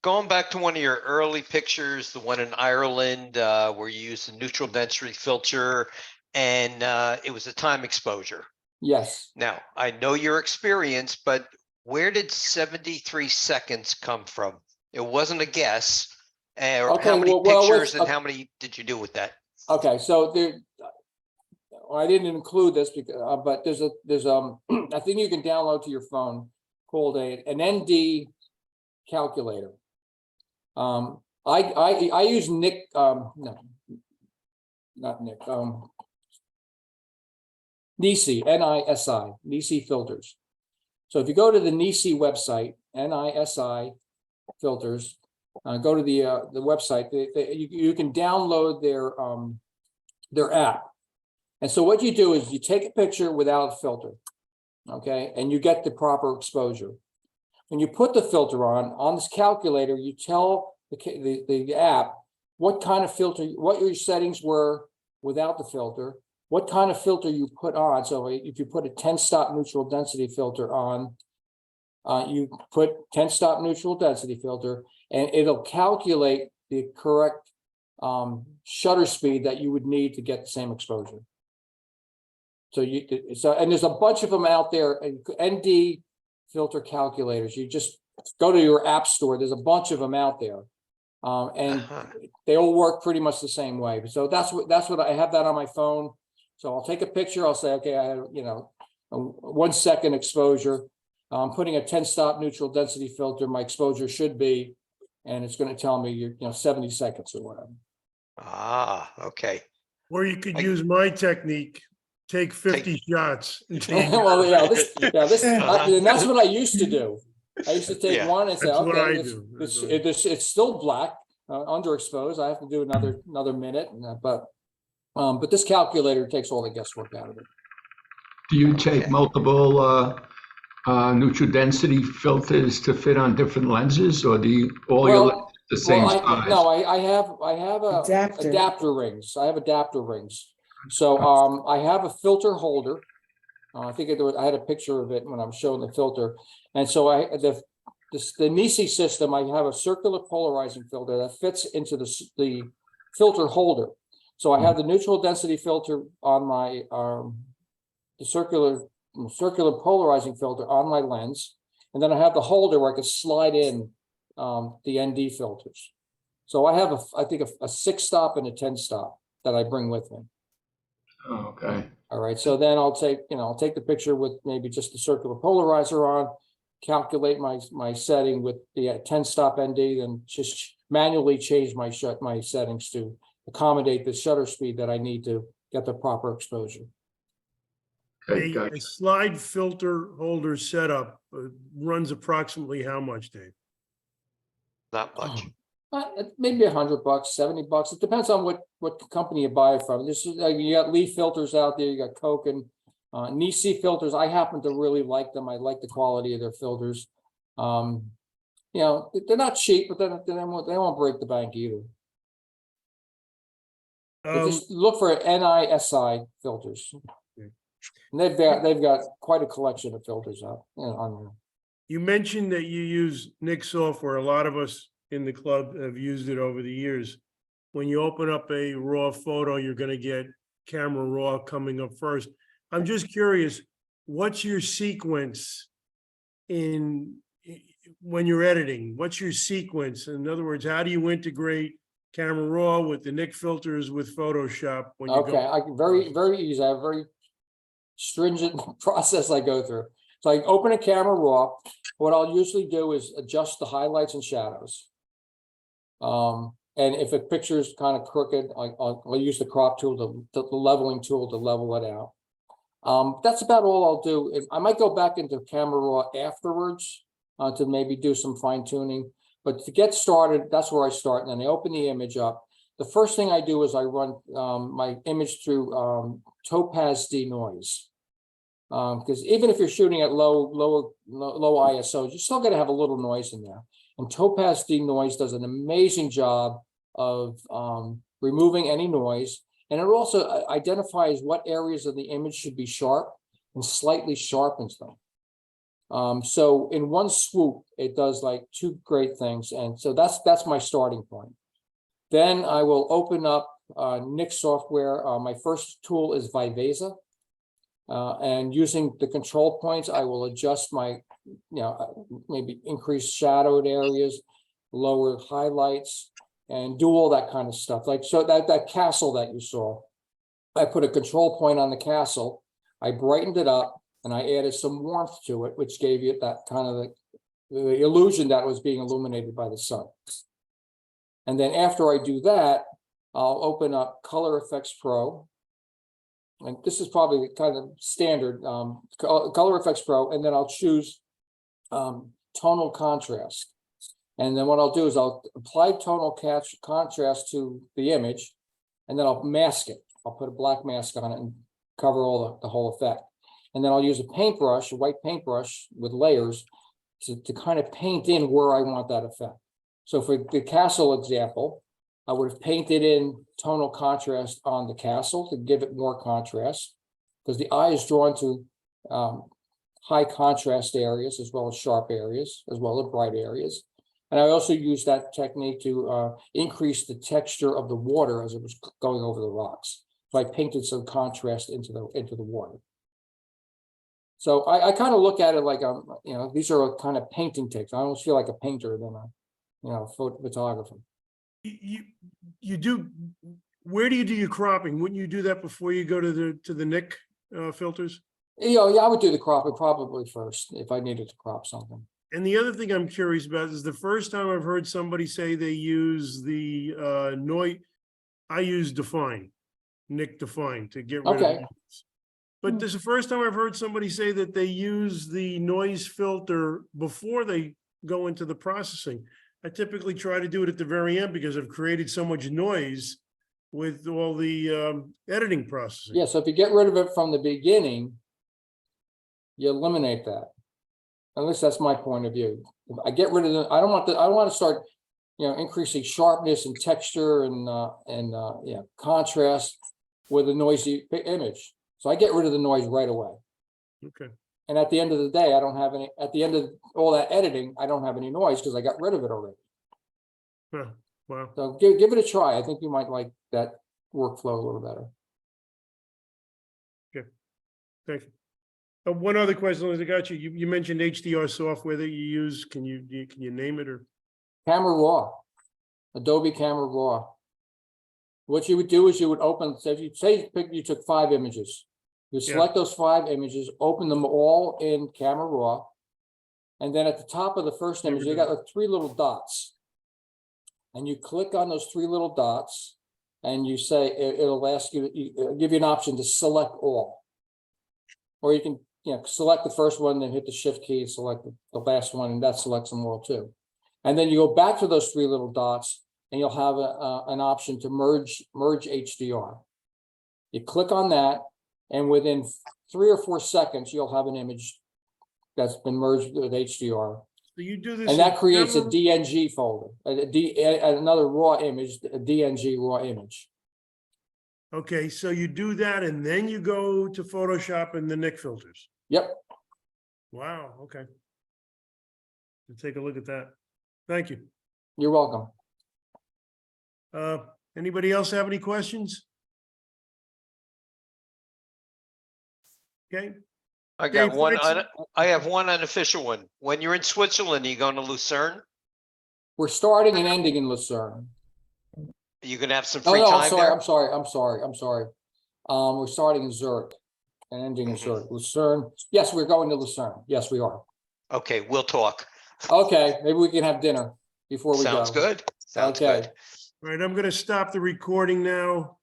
going back to one of your early pictures, the one in Ireland, where you used a neutral density filter, and it was a time exposure. Yes. Now, I know your experience, but where did 73 seconds come from? It wasn't a guess. Or Okay, how many well, pictures and how many did you do with that? Okay, so there, I didn't include this because, but there's I think you can download to your phone called an ND calculator. I use Nick, no, not Nick, NISI, NISI, NISI filters. So if you go to the NISI website, NISI filters, go to the website, you can download their app. And so what you do is you take a picture without a filter, okay, and you get the proper exposure. When you put the filter on this calculator, you tell the app what kind of filter, what your settings were without the filter, what kind of filter you put on. So if you put a 10-stop neutral density filter on, you put 10-stop neutral density filter, and it'll calculate the correct shutter speed that you would need to get the same exposure. So and there's a bunch of them out there, ND filter calculators. You just go to your app store. There's a bunch of them out there, and they all work pretty much the same way. So that's what I have that on my phone. So I'll take a picture. I'll say, okay, I have, a 1 second exposure. I'm putting a 10-stop neutral density filter. My exposure should be, and it's going to tell me 70 seconds or whatever. Ah, okay. Or you could use my technique, take 50 shots. until you get Well, it. and that's what I used to do. I used to take Yeah. one and say, That's what I okay, do. it's still black, underexposed. I have to do another minute, but this calculator takes all the guesswork out of it. Do you take Okay. multiple neutral density filters to fit on different lenses, or do you all your lenses the same size? No, I have adapter rings. I have adapter rings. So I have a filter holder. I think I had a picture of it when I'm showing the filter. And so the NISI system, I have a circular polarizing filter that fits into the filter holder. So I have the neutral density filter on my the circular polarizing filter on my lens, and then I have the holder where I can slide in the ND filters. So I have I think a 6-stop and a 10-stop that I bring with me. Oh, okay. All right, so then I'll take the picture with maybe just the circular polarizer on, calculate my setting with the 10-stop ND, and just manually change my settings to accommodate the shutter speed that I need to get the proper exposure. Okay, A gotcha. slide filter holder setup runs approximately how much, Dave? Not much. Maybe $100, $70. It depends on what company you buy it from. You got Lee filters out there. You got Coke and NISI filters. I happen to really like them. I like the quality of their filters. They're not cheap, but they won't break the bank either. But just look for NISI filters. And they've got quite a collection of filters out on there. You mentioned that you use Nick software. A lot of us in the club have used it over the years. When you open up a raw photo, you're going to get camera raw coming up first. I'm just curious, what's your sequence when you're editing? What's your sequence? In other words, how do you integrate camera raw with the Nick filters with Photoshop when you go? I can very easy. I have a very stringent process I go through. So I open a camera raw. What I'll usually do is adjust the highlights and shadows. And if a picture is kind of crooked, I'll use the crop tool, the leveling tool to level it out. That's about all I'll do. I might go back into camera raw afterwards to maybe do some fine tuning. But to get started, that's where I start. And then I open the image up. The first thing I do is I run my image through Topaz denoise. Because even if you're shooting at low ISO, you're still going to have a little noise in there. And Topaz denoise does an amazing job of removing any noise. And it also identifies what areas of the image should be sharp and slightly sharpens them. So in one swoop, it does like 2 great things. And so that's my starting point. Then I will open up Nick software. My first tool is Viveza. And using the control points, I will adjust my, maybe increase shadowed areas, lower highlights, and do all that kind of stuff. Like, so that castle that you saw, I put a control point on the castle, I brightened it up, and I added some warmth to it, which gave you that kind of the illusion that it was being illuminated by the sun. And then after I do that, I'll open up Color Effects Pro. And this is probably kind of standard, Color Effects Pro, and then I'll choose tonal contrast. And then what I'll do is I'll apply tonal contrast to the image, and then I'll mask it. I'll put a black mask on it and cover all the whole effect. And then I'll use a paintbrush, a white paintbrush with layers to kind of paint in where I want that effect. So for the castle example, I would have painted in tonal contrast on the castle to give it more contrast, because the eye is drawn to high contrast areas as well as sharp areas, as well as bright areas. And I also use that technique to increase the texture of the water as it was going over the rocks. So I painted some contrast into the water. So I kind of look at it like these are kind of painting techniques. I almost feel like a painter than a photographer. You do, where do you do your cropping? Wouldn't you do that before you go to the Nick filters? Yeah, I would do the cropping probably first if I needed to crop something. And the other thing I'm curious about is the first time I've heard somebody say they use the noise. I use Define, Nick Define, to get rid of Okay. the noise. But this is the first time I've heard somebody say that they use the noise filter before they go into the processing. I typically try to do it at the very end because I've created so much noise with all the editing processing. Yeah, so if you get rid of it from the beginning, you eliminate that. At least that's my point of view. If I get rid of the, I don't want to start, increasing sharpness and texture and contrast with a noisy image. So I get rid of the noise right away. Okay. And at the end of the day, I don't have any, at the end of all that editing, I don't have any noise because I got rid of it already. Huh. Wow. So give it a try. I think you might like that workflow a little better. Thank you. One other question, as I got you. You mentioned HDR software that you use. Can you name it or? Camera Raw, Adobe Camera Raw. What you would do is you would open, so if you took 5 images, you select those 5 images, open them all in Camera Raw. And then at the top of the first image, you got like 3 little dots. And you click on those 3 little dots and you say, it'll ask you, give you an option to select all. Or you can select the first one, then hit the shift key, select the last one, and that selects them all too. And then you go back to those 3 little dots and you'll have an option to merge HDR. You click on that, and within 3 or 4 seconds, you'll have an image that's been merged with HDR. So you do this, And that creates a Camera- DNG folder, another raw image, a DNG raw image. Okay, so you do that and then you go to Photoshop and the Nick filters. Yep. Wow. Okay. We'll take a look at that. Thank you. You're welcome. Anybody else have any questions? Okay. I got Dave, one, thanks. I have one unofficial one. When you're in Switzerland, are you going to Lucerne? We're starting and ending in Lucerne. Are you gonna have some Oh, free no, time there? I'm sorry. We're starting in Zurich and ending in Zurich. Lucerne. Yes, we're going to Lucerne. Yes, we are. Okay, we'll talk. Okay, maybe we can have dinner before we go. Sounds good. Sounds Okay. good. All right, I'm going to stop the recording now.